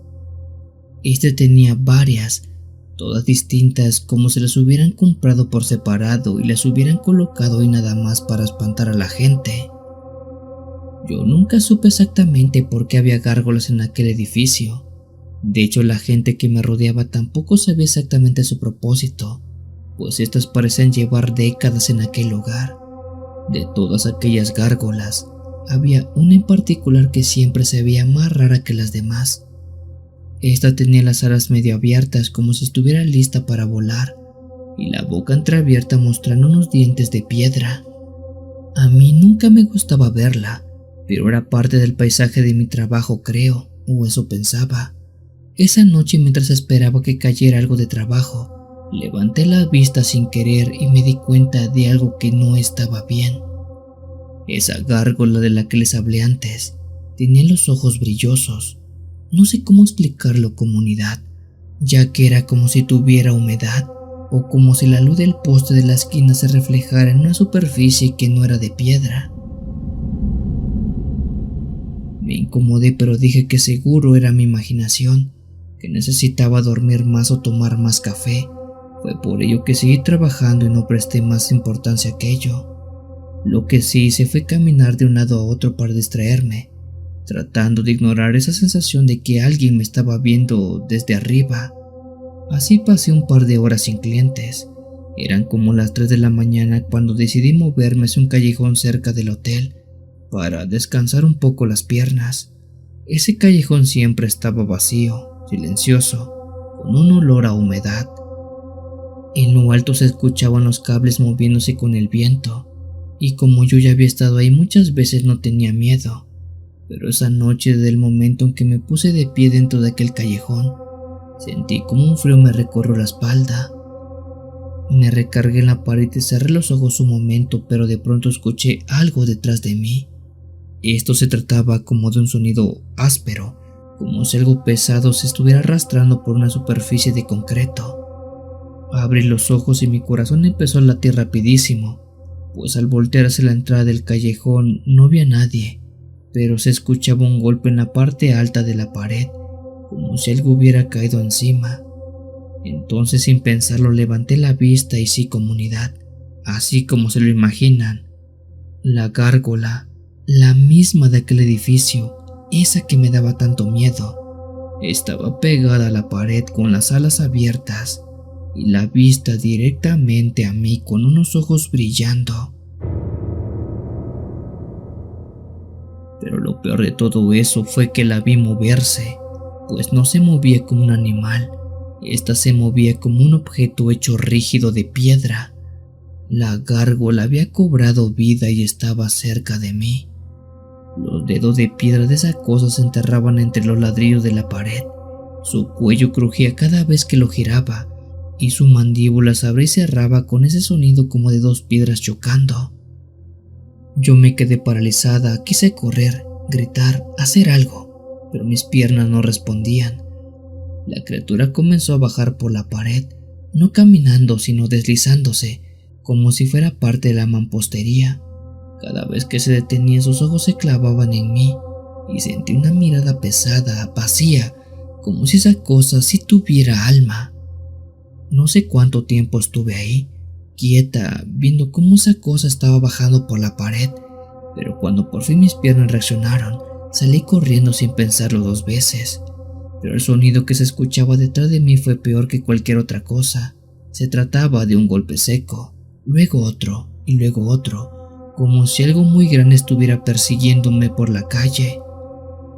B: Este tenía varias, todas distintas, como si las hubieran comprado por separado y las hubieran colocado ahí nada más para espantar a la gente. Yo nunca supe exactamente por qué había gárgolas en aquel edificio. De hecho, la gente que me rodeaba tampoco sabía exactamente su propósito, pues estas parecían llevar décadas en aquel lugar. De todas aquellas gárgolas, había una en particular que siempre se veía más rara que las demás. Esta tenía las alas medio abiertas como si estuviera lista para volar, y la boca entreabierta mostrando unos dientes de piedra. A mí nunca me gustaba verla, pero era parte del paisaje de mi trabajo, creo, o eso pensaba. Esa noche, mientras esperaba que cayera algo de trabajo, levanté la vista sin querer y me di cuenta de algo que no estaba bien. Esa gárgola de la que les hablé antes tenía los ojos brillosos. No sé cómo explicarlo, comunidad, ya que era como si tuviera humedad o como si la luz del poste de la esquina se reflejara en una superficie que no era de piedra. Me incomodé, pero dije que seguro era mi imaginación, que necesitaba dormir más o tomar más café. Fue por ello que seguí trabajando y no presté más importancia a aquello. Lo que sí hice fue caminar de un lado a otro para distraerme, tratando de ignorar esa sensación de que alguien me estaba viendo desde arriba. Así pasé un par de horas sin clientes. Eran como las 3 de la mañana cuando decidí moverme hacia un callejón cerca del hotel para descansar un poco las piernas. Ese callejón siempre estaba vacío, silencioso, con un olor a humedad. En lo alto se escuchaban los cables moviéndose con el viento, y como yo ya había estado ahí muchas veces no tenía miedo. Pero esa noche, desde el momento en que me puse de pie dentro de aquel callejón, sentí como un frío me recorrió la espalda. Me recargué en la pared y cerré los ojos un momento, pero de pronto escuché algo detrás de mí. Esto se trataba como de un sonido áspero, como si algo pesado se estuviera arrastrando por una superficie de concreto. Abrí los ojos y mi corazón empezó a latir rapidísimo, pues al voltear hacia la entrada del callejón no vi a nadie, pero se escuchaba un golpe en la parte alta de la pared, como si algo hubiera caído encima. Entonces, sin pensarlo, levanté la vista y sí, comunidad, así como se lo imaginan, la gárgola, la misma de aquel edificio, esa que me daba tanto miedo, estaba pegada a la pared con las alas abiertas y la vista directamente a mí con unos ojos brillando. Pero lo peor de todo eso fue que la vi moverse, pues no se movía como un animal, esta se movía como un objeto hecho rígido de piedra. La gárgola había cobrado vida y estaba cerca de mí. Los dedos de piedra de esa cosa se enterraban entre los ladrillos de la pared, su cuello crujía cada vez que lo giraba, y su mandíbula se abría y cerraba con ese sonido como de dos piedras chocando. Yo me quedé paralizada, quise correr, gritar, hacer algo, pero mis piernas no respondían. La criatura comenzó a bajar por la pared, no caminando sino deslizándose, como si fuera parte de la mampostería. Cada vez que se detenía sus ojos se clavaban en mí y sentí una mirada pesada, vacía, como si esa cosa sí tuviera alma. No sé cuánto tiempo estuve ahí, quieta, viendo cómo esa cosa estaba bajando por la pared, pero cuando por fin mis piernas reaccionaron, salí corriendo sin pensarlo 2 veces. Pero el sonido que se escuchaba detrás de mí fue peor que cualquier otra cosa. Se trataba de un golpe seco, luego otro y luego otro, como si algo muy grande estuviera persiguiéndome por la calle.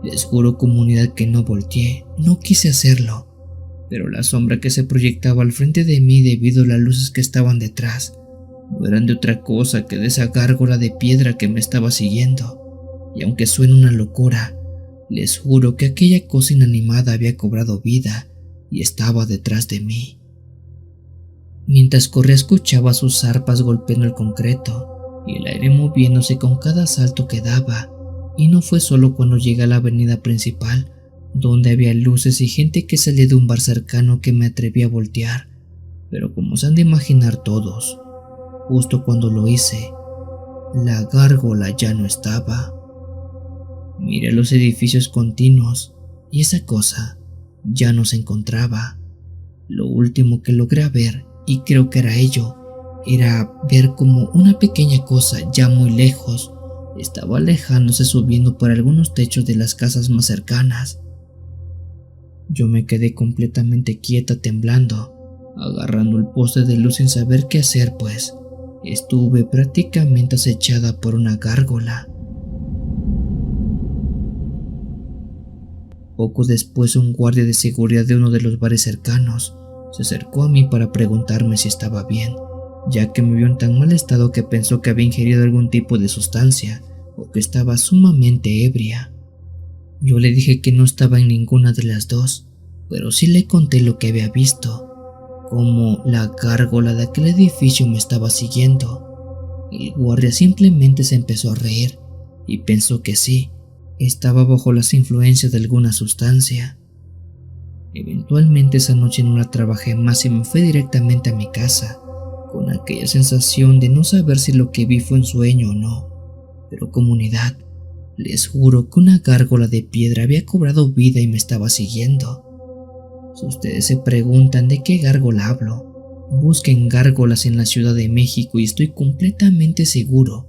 B: Les juro, comunidad, que no volteé, no quise hacerlo, pero la sombra que se proyectaba al frente de mí debido a las luces que estaban detrás no eran de otra cosa que de esa gárgola de piedra que me estaba siguiendo. Y aunque suene una locura, les juro que aquella cosa inanimada había cobrado vida y estaba detrás de mí. Mientras corría escuchaba sus zarpas golpeando el concreto y el aire moviéndose con cada salto que daba, y no fue solo cuando llegué a la avenida principal, donde había luces y gente que salía de un bar cercano, que me atreví a voltear, pero como se han de imaginar todos, justo cuando lo hice, la gárgola ya no estaba. Miré los edificios continuos y esa cosa ya no se encontraba. Lo último que logré ver, y creo que era ello, era ver como una pequeña cosa ya muy lejos estaba alejándose, subiendo por algunos techos de las casas más cercanas. Yo me quedé completamente quieta, temblando, agarrando el poste de luz sin saber qué hacer, pues estuve prácticamente acechada por una gárgola. Poco después, un guardia de seguridad de uno de los bares cercanos se acercó a mí para preguntarme si estaba bien, ya que me vio en tan mal estado que pensó que había ingerido algún tipo de sustancia o que estaba sumamente ebria. Yo le dije que no estaba en ninguna de las dos, pero sí le conté lo que había visto, como la gárgola de aquel edificio me estaba siguiendo. El guardia simplemente se empezó a reír y pensó que sí, estaba bajo las influencias de alguna sustancia. Eventualmente esa noche no la trabajé más y me fui directamente a mi casa, con aquella sensación de no saber si lo que vi fue un sueño o no. Pero comunidad, les juro que una gárgola de piedra había cobrado vida y me estaba siguiendo. Si ustedes se preguntan de qué gárgola hablo, busquen gárgolas en la Ciudad de México y estoy completamente seguro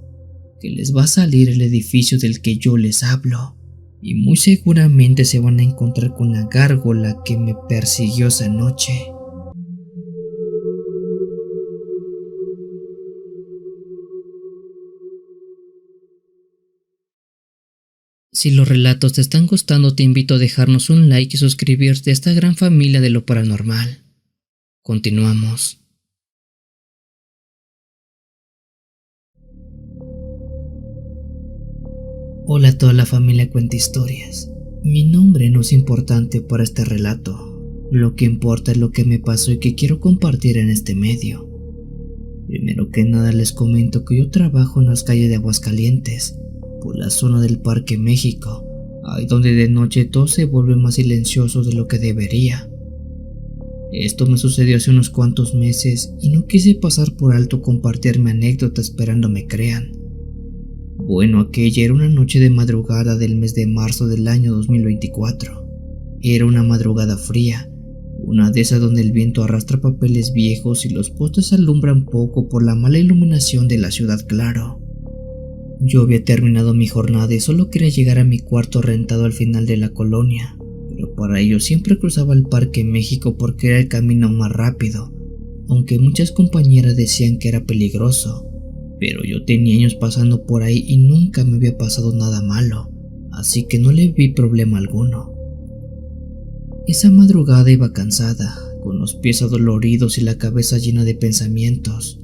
B: que les va a salir el edificio del que yo les hablo. Y muy seguramente se van a encontrar con la gárgola que me persiguió esa noche. Si los relatos te están gustando, te invito a dejarnos un like y suscribirte a esta gran familia de lo paranormal. Continuamos. Hola a toda la familia Cuenta Historias. Mi nombre no es importante para este relato. Lo que importa es lo que me pasó y que quiero compartir en este medio. Primero que nada les comento que yo trabajo en las calles de Aguascalientes, por la zona del Parque México, ahí donde de noche todo se vuelve más silencioso de lo que debería. Esto me sucedió hace unos cuantos meses y no quise pasar por alto compartir mi anécdota esperando me crean. Bueno, aquella era una noche de madrugada del mes de marzo del año 2024. Era una madrugada fría, una de esas donde el viento arrastra papeles viejos y los postes alumbran poco por la mala iluminación de la ciudad, claro. Yo había terminado mi jornada y solo quería llegar a mi cuarto rentado al final de la colonia, pero para ello siempre cruzaba el Parque México porque era el camino más rápido, aunque muchas compañeras decían que era peligroso. Pero yo tenía años pasando por ahí y nunca me había pasado nada malo, así que no le vi problema alguno. Esa madrugada iba cansada, con los pies adoloridos y la cabeza llena de pensamientos.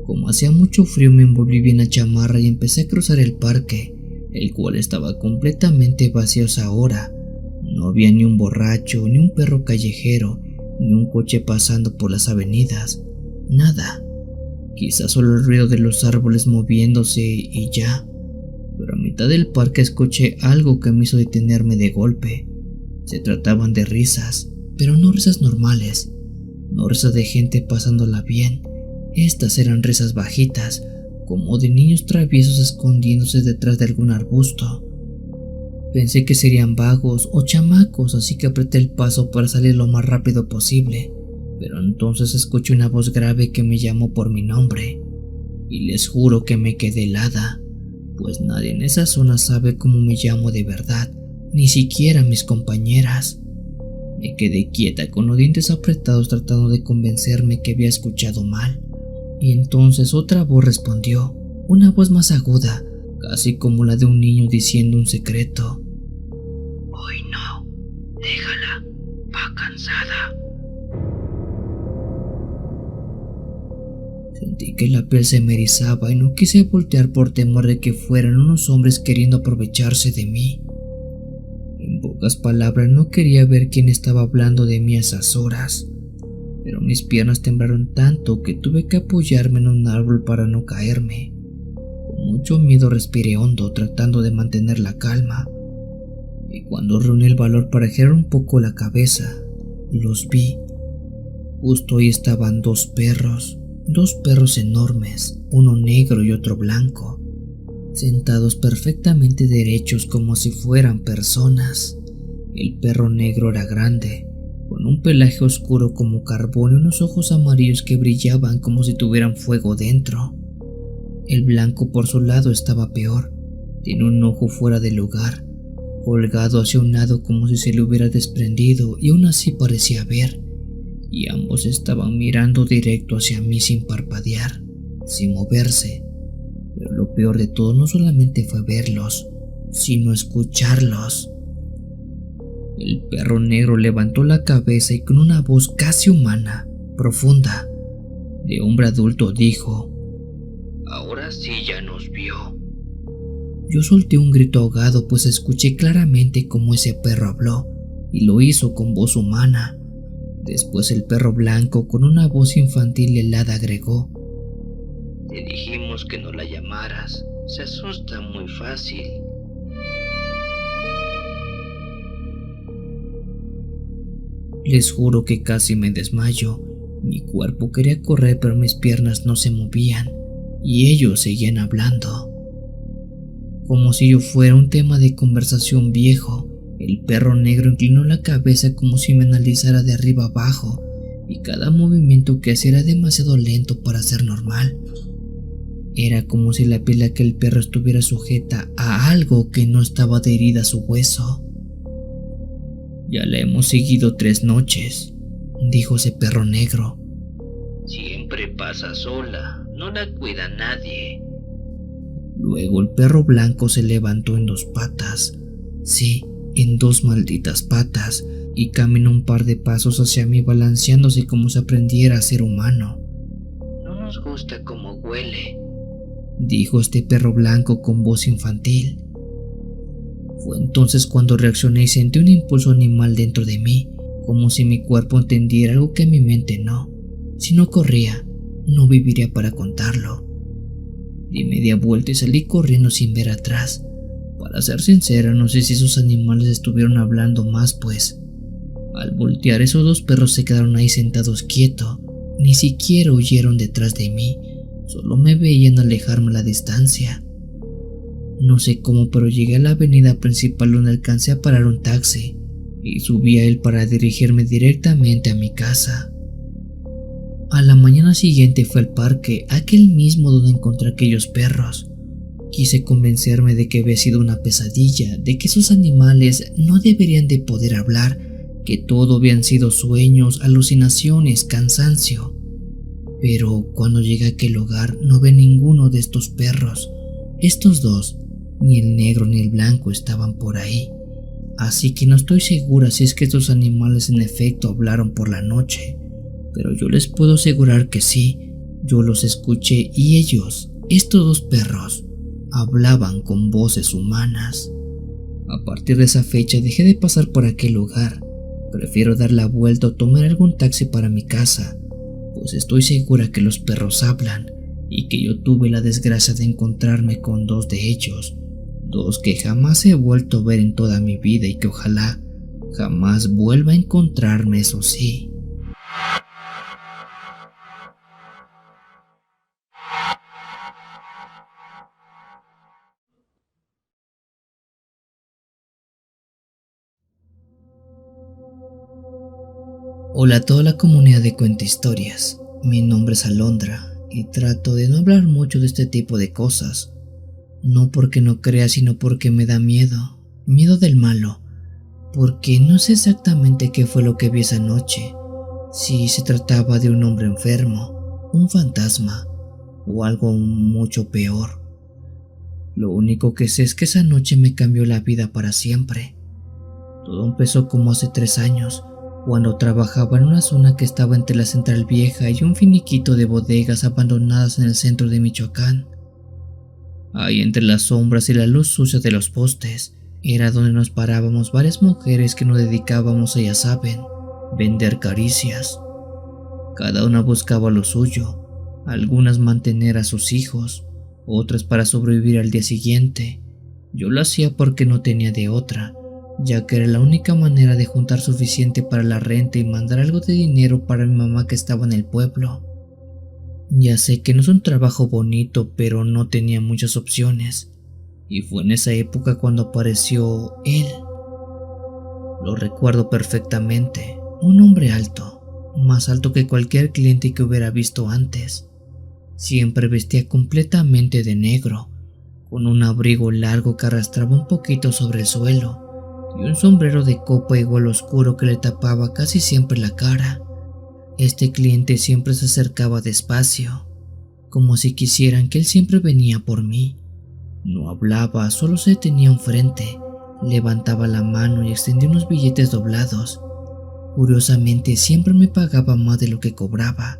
B: Como hacía mucho frío, me envolví bien la chamarra y empecé a cruzar el parque, el cual estaba completamente vacío a esa hora. No había ni un borracho, ni un perro callejero, ni un coche pasando por las avenidas. Nada. Quizás solo el ruido de los árboles moviéndose y ya. Pero a mitad del parque escuché algo que me hizo detenerme de golpe. Se trataban de risas, pero no risas normales, no risas de gente pasándola bien. Estas eran risas bajitas, como de niños traviesos escondiéndose detrás de algún arbusto. Pensé que serían vagos o chamacos, así que apreté el paso para salir lo más rápido posible. Pero entonces escuché una voz grave que me llamó por mi nombre, y les juro que me quedé helada, pues nadie en esa zona sabe cómo me llamo de verdad, ni siquiera mis compañeras. Me quedé quieta con los dientes apretados tratando de convencerme que había escuchado mal, Y entonces otra voz respondió, una voz más aguda, casi como la de un niño diciendo un secreto.
C: Hoy no, déjala, va cansada.
B: Sentí que la piel se me erizaba y no quise voltear por temor de que fueran unos hombres queriendo aprovecharse de mí. En pocas palabras, no quería ver quién estaba hablando de mí a esas horas, pero mis piernas temblaron tanto que tuve que apoyarme en un árbol para no caerme. Con mucho miedo respiré hondo tratando de mantener la calma, y cuando reuní el valor para girar un poco la cabeza, los vi. Justo ahí estaban dos perros enormes, uno negro y otro blanco, sentados perfectamente derechos como si fueran personas. El perro negro era grande, con un pelaje oscuro como carbón y unos ojos amarillos que brillaban como si tuvieran fuego dentro. El blanco por su lado estaba peor, tiene un ojo fuera de lugar, colgado hacia un lado como si se le hubiera desprendido y aún así parecía ver, y ambos estaban mirando directo hacia mí sin parpadear, sin moverse. Pero lo peor de todo no solamente fue verlos, sino escucharlos. El perro negro levantó la cabeza y con una voz casi humana, profunda, de hombre adulto dijo:
C: Ahora sí ya nos vio.
B: Yo solté un grito ahogado, pues escuché claramente cómo ese perro habló, y lo hizo con voz humana. Después el perro blanco, con una voz infantil helada, agregó:
C: Te dijimos que no la llamaras, se asusta muy fácil.
B: Les juro que casi me desmayo. Mi cuerpo quería correr, pero mis piernas no se movían, y ellos seguían hablando. Como si yo fuera un tema de conversación viejo, el perro negro inclinó la cabeza como si me analizara de arriba abajo, y cada movimiento que hacía era demasiado lento para ser normal. Era como si la piel de aquel perro estuviera sujeta a algo que no estaba adherida a su hueso. Ya la hemos seguido 3 noches, dijo ese perro negro.
C: Siempre pasa sola, no la cuida nadie.
B: Luego el perro blanco se levantó en 2 patas, sí, en 2 malditas patas, y caminó un par de pasos hacia mí balanceándose como si aprendiera a ser humano.
C: No nos gusta cómo huele,
B: dijo este perro blanco con voz infantil. Fue entonces cuando reaccioné y sentí un impulso animal dentro de mí, como si mi cuerpo entendiera algo que mi mente no. Si no corría, no viviría para contarlo. Di media vuelta y salí corriendo sin ver atrás. Para ser sincera, no sé si esos animales estuvieron hablando más, pues al voltear esos 2 perros se quedaron ahí sentados quietos, ni siquiera huyeron detrás de mí, solo me veían alejarme a la distancia. No sé cómo, pero llegué a la avenida principal donde alcancé a parar un taxi y subí a él para dirigirme directamente a mi casa. A la mañana siguiente fui al parque, aquel mismo donde encontré aquellos perros. Quise convencerme de que había sido una pesadilla, de que esos animales no deberían de poder hablar, que todo habían sido sueños, alucinaciones, cansancio. Pero cuando llegué a aquel lugar no vi ninguno de estos perros. Estos 2, ni el negro ni el blanco, estaban por ahí. Así que no estoy segura si es que estos animales en efecto hablaron por la noche, pero yo les puedo asegurar que sí, yo los escuché y ellos, estos 2 perros, hablaban con voces humanas. A partir de esa fecha dejé de pasar por aquel lugar. Prefiero dar la vuelta o tomar algún taxi para mi casa, pues estoy segura que los perros hablan y que yo tuve la desgracia de encontrarme con 2 de ellos, 2 que jamás he vuelto a ver en toda mi vida y que ojalá jamás vuelva a encontrarme, eso sí. Hola a toda la comunidad de Cuenta Historias, mi nombre es Alondra y trato de no hablar mucho de este tipo de cosas, no porque no crea sino porque me da miedo del malo, porque no sé exactamente qué fue lo que vi esa noche, si se trataba de un hombre enfermo, un fantasma o algo mucho peor. Lo único que sé es que esa noche me cambió la vida para siempre. Todo empezó como hace 3 años, cuando trabajaba en una zona que estaba entre la Central Vieja y un finiquito de bodegas abandonadas en el centro de Michoacán. Ahí entre las sombras y la luz sucia de los postes, era donde nos parábamos varias mujeres que nos dedicábamos a, ya saben, vender caricias. Cada una buscaba lo suyo, algunas mantener a sus hijos, otras para sobrevivir al día siguiente. Yo lo hacía porque no tenía de otra, ya que era la única manera de juntar suficiente para la renta y mandar algo de dinero para mi mamá que estaba en el pueblo. Ya sé que no es un trabajo bonito, pero no tenía muchas opciones, y fue en esa época cuando apareció él. Lo recuerdo perfectamente, un hombre alto, más alto que cualquier cliente que hubiera visto antes. Siempre vestía completamente de negro, con un abrigo largo que arrastraba un poquito sobre el suelo, y un sombrero de copa igual oscuro que le tapaba casi siempre la cara. Este cliente siempre se acercaba despacio, como si quisieran que él siempre venía por mí. No hablaba, solo se detenía enfrente, levantaba la mano y extendía unos billetes doblados. Curiosamente, siempre me pagaba más de lo que cobraba.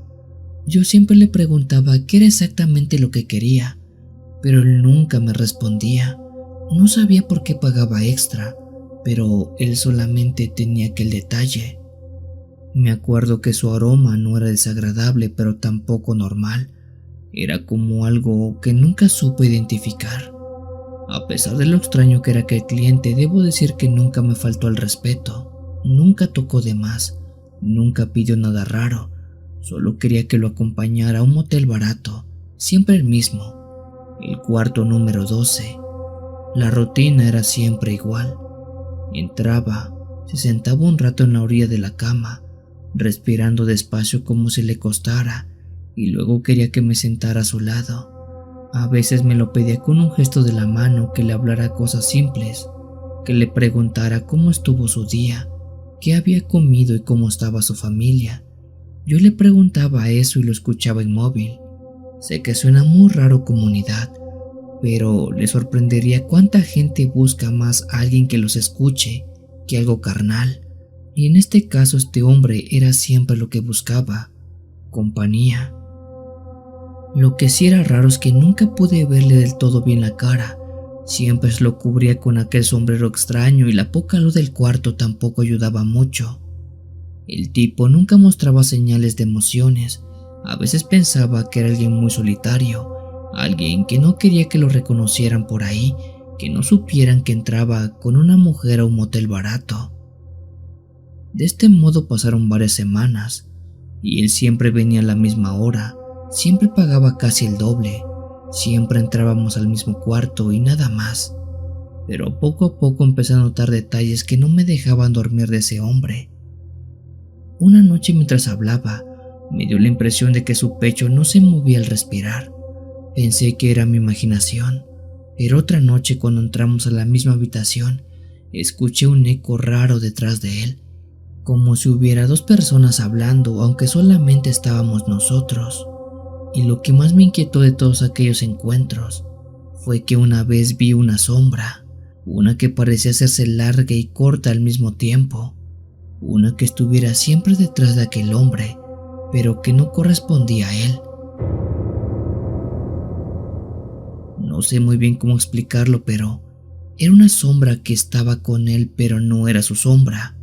B: Yo siempre le preguntaba qué era exactamente lo que quería, pero él nunca me respondía. No sabía por qué pagaba extra, pero él solamente tenía aquel detalle. Me acuerdo que su aroma no era desagradable, pero tampoco normal. Era como algo que nunca supe identificar. A pesar de lo extraño que era aquel cliente, debo decir que nunca me faltó al respeto. Nunca tocó de más, nunca pidió nada raro. Solo quería que lo acompañara a un motel barato, siempre el mismo, el cuarto número 12. La rutina era siempre igual. Entraba, se sentaba un rato en la orilla de la cama, respirando despacio como si le costara, y luego quería que me sentara a su lado. A veces me lo pedía con un gesto de la mano, que le hablara cosas simples, que le preguntara cómo estuvo su día, qué había comido y cómo estaba su familia. Yo le preguntaba eso y lo escuchaba inmóvil. Sé que suena muy raro, comunidad, pero le sorprendería cuánta gente busca más a alguien que los escuche que algo carnal. Y en este caso este hombre era siempre lo que buscaba: compañía. Lo que sí era raro es que nunca pude verle del todo bien la cara. Siempre se lo cubría con aquel sombrero extraño y la poca luz del cuarto tampoco ayudaba mucho. El tipo nunca mostraba señales de emociones. A veces pensaba que era alguien muy solitario, alguien que no quería que lo reconocieran por ahí, que no supieran que entraba con una mujer a un motel barato. De este modo pasaron varias semanas, y él siempre venía a la misma hora, siempre pagaba casi el doble, siempre entrábamos al mismo cuarto y nada más. Pero poco a poco empecé a notar detalles que no me dejaban dormir de ese hombre. Una noche mientras hablaba, me dio la impresión de que su pecho no se movía al respirar. Pensé que era mi imaginación, pero otra noche cuando entramos a la misma habitación, escuché un eco raro detrás de él, como si hubiera 2 personas hablando, aunque solamente estábamos nosotros. Y lo que más me inquietó de todos aquellos encuentros fue que una vez vi una sombra, una que parecía hacerse larga y corta al mismo tiempo, una que estuviera siempre detrás de aquel hombre, pero que no correspondía a él. No sé muy bien cómo explicarlo, pero era una sombra que estaba con él, pero no era su sombra.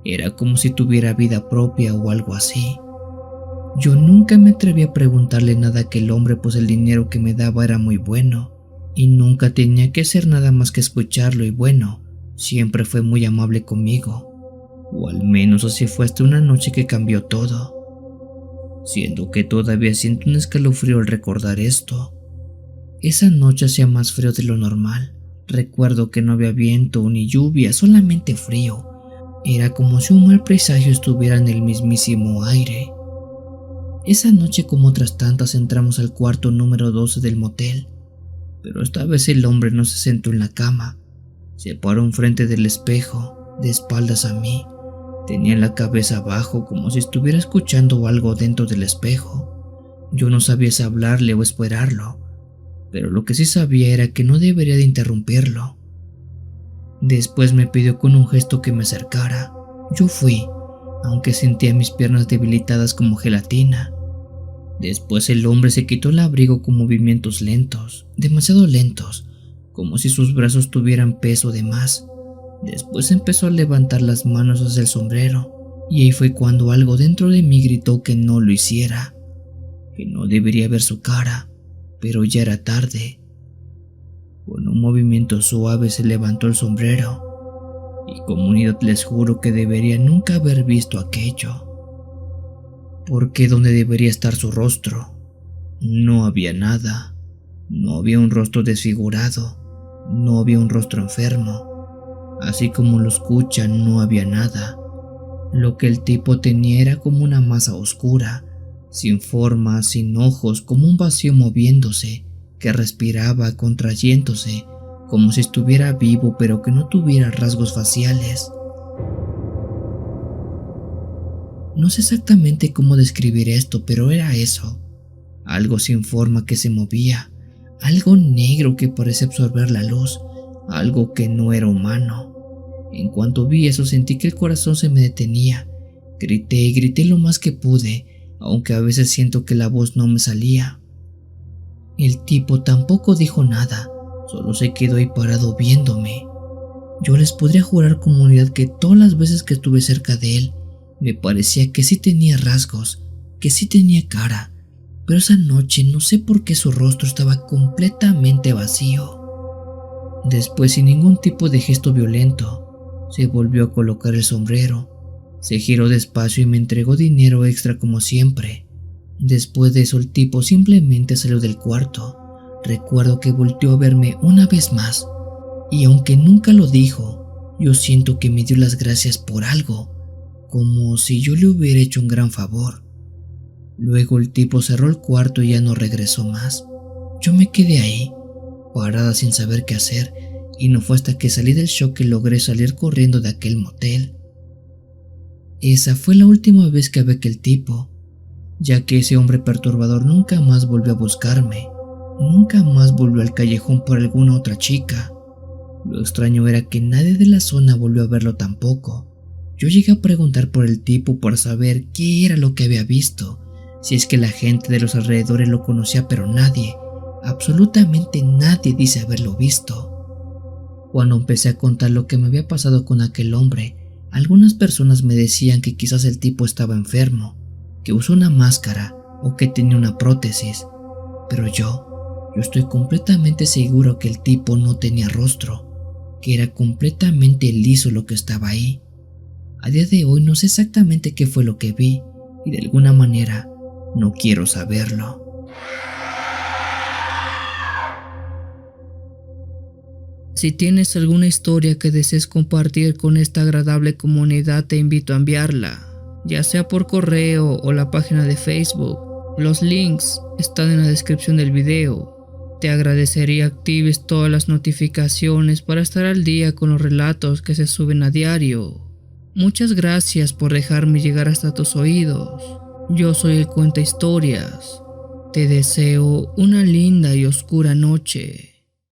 B: Era como si tuviera vida propia o algo así. Yo nunca me atreví a preguntarle nada a aquel hombre, pues el dinero que me daba era muy bueno, y nunca tenía que hacer nada más que escucharlo, y bueno, siempre fue muy amable conmigo. O al menos así fue hasta una noche que cambió todo. Siendo que todavía siento un escalofrío al recordar esto. Esa noche hacía más frío de lo normal. Recuerdo que no había viento ni lluvia, solamente frío. Era como si un mal presagio estuviera en el mismísimo aire. Esa noche, como otras tantas, entramos al cuarto número 12 del motel, pero esta vez el hombre no se sentó en la cama. Se paró enfrente del espejo, de espaldas a mí. Tenía la cabeza abajo, como si estuviera escuchando algo dentro del espejo. Yo no sabía si hablarle o esperarlo, pero lo que sí sabía era que no debería de interrumpirlo. Después me pidió con un gesto que me acercara. Yo fui, aunque sentía mis piernas debilitadas como gelatina. Después el hombre se quitó el abrigo con movimientos lentos, demasiado lentos, como si sus brazos tuvieran peso de más. Después empezó a levantar las manos hacia el sombrero, y ahí fue cuando algo dentro de mí gritó que no lo hiciera, que no debería ver su cara, pero ya era tarde. Con un movimiento suave se levantó el sombrero, y comunidad les juro que debería nunca haber visto aquello. Porque donde debería estar su rostro, no había nada. No había un rostro desfigurado, no había un rostro enfermo. Así como lo escuchan, no había nada. Lo que el tipo tenía era como una masa oscura, sin forma, sin ojos, como un vacío moviéndose, que respiraba contrayéndose, como si estuviera vivo pero que no tuviera rasgos faciales. No sé exactamente cómo describir esto, pero era eso. Algo sin forma que se movía, algo negro que parecía absorber la luz, algo que no era humano. En cuanto vi eso sentí que el corazón se me detenía. Grité y grité lo más que pude, aunque a veces siento que la voz no me salía. El tipo tampoco dijo nada, solo se quedó ahí parado viéndome. Yo les podría jurar, comunidad, que todas las veces que estuve cerca de él, me parecía que sí tenía rasgos, que sí tenía cara, pero esa noche no sé por qué su rostro estaba completamente vacío. Después, sin ningún tipo de gesto violento, se volvió a colocar el sombrero, se giró despacio y me entregó dinero extra como siempre. Después de eso el tipo simplemente salió del cuarto. Recuerdo que volteó a verme una vez más, y aunque nunca lo dijo, yo siento que me dio las gracias por algo, como si yo le hubiera hecho un gran favor. Luego el tipo cerró el cuarto y ya no regresó más. Yo me quedé ahí, parada sin saber qué hacer, y no fue hasta que salí del shock que logré salir corriendo de aquel motel. Esa fue la última vez que vi a aquel tipo, ya que ese hombre perturbador nunca más volvió a buscarme, nunca más volvió al callejón por alguna otra chica. Lo extraño era que nadie de la zona volvió a verlo tampoco. Yo llegué a preguntar por el tipo para saber qué era lo que había visto, si es que la gente de los alrededores lo conocía, pero nadie, absolutamente nadie dice haberlo visto. Cuando empecé a contar lo que me había pasado con aquel hombre, algunas personas me decían que quizás el tipo estaba enfermo, que usó una máscara o que tenía una prótesis, pero yo estoy completamente seguro que el tipo no tenía rostro, que era completamente liso lo que estaba ahí. A día de hoy no sé exactamente qué fue lo que vi y de alguna manera no quiero saberlo. Si tienes alguna historia que desees compartir con esta agradable comunidad, te invito a enviarla, ya sea por correo o la página de Facebook. Los links están en la descripción del video. Te agradecería actives todas las notificaciones para estar al día con los relatos que se suben a diario. Muchas gracias por dejarme llegar hasta tus oídos. Yo soy el Cuenta Historias. Te deseo una linda y oscura noche.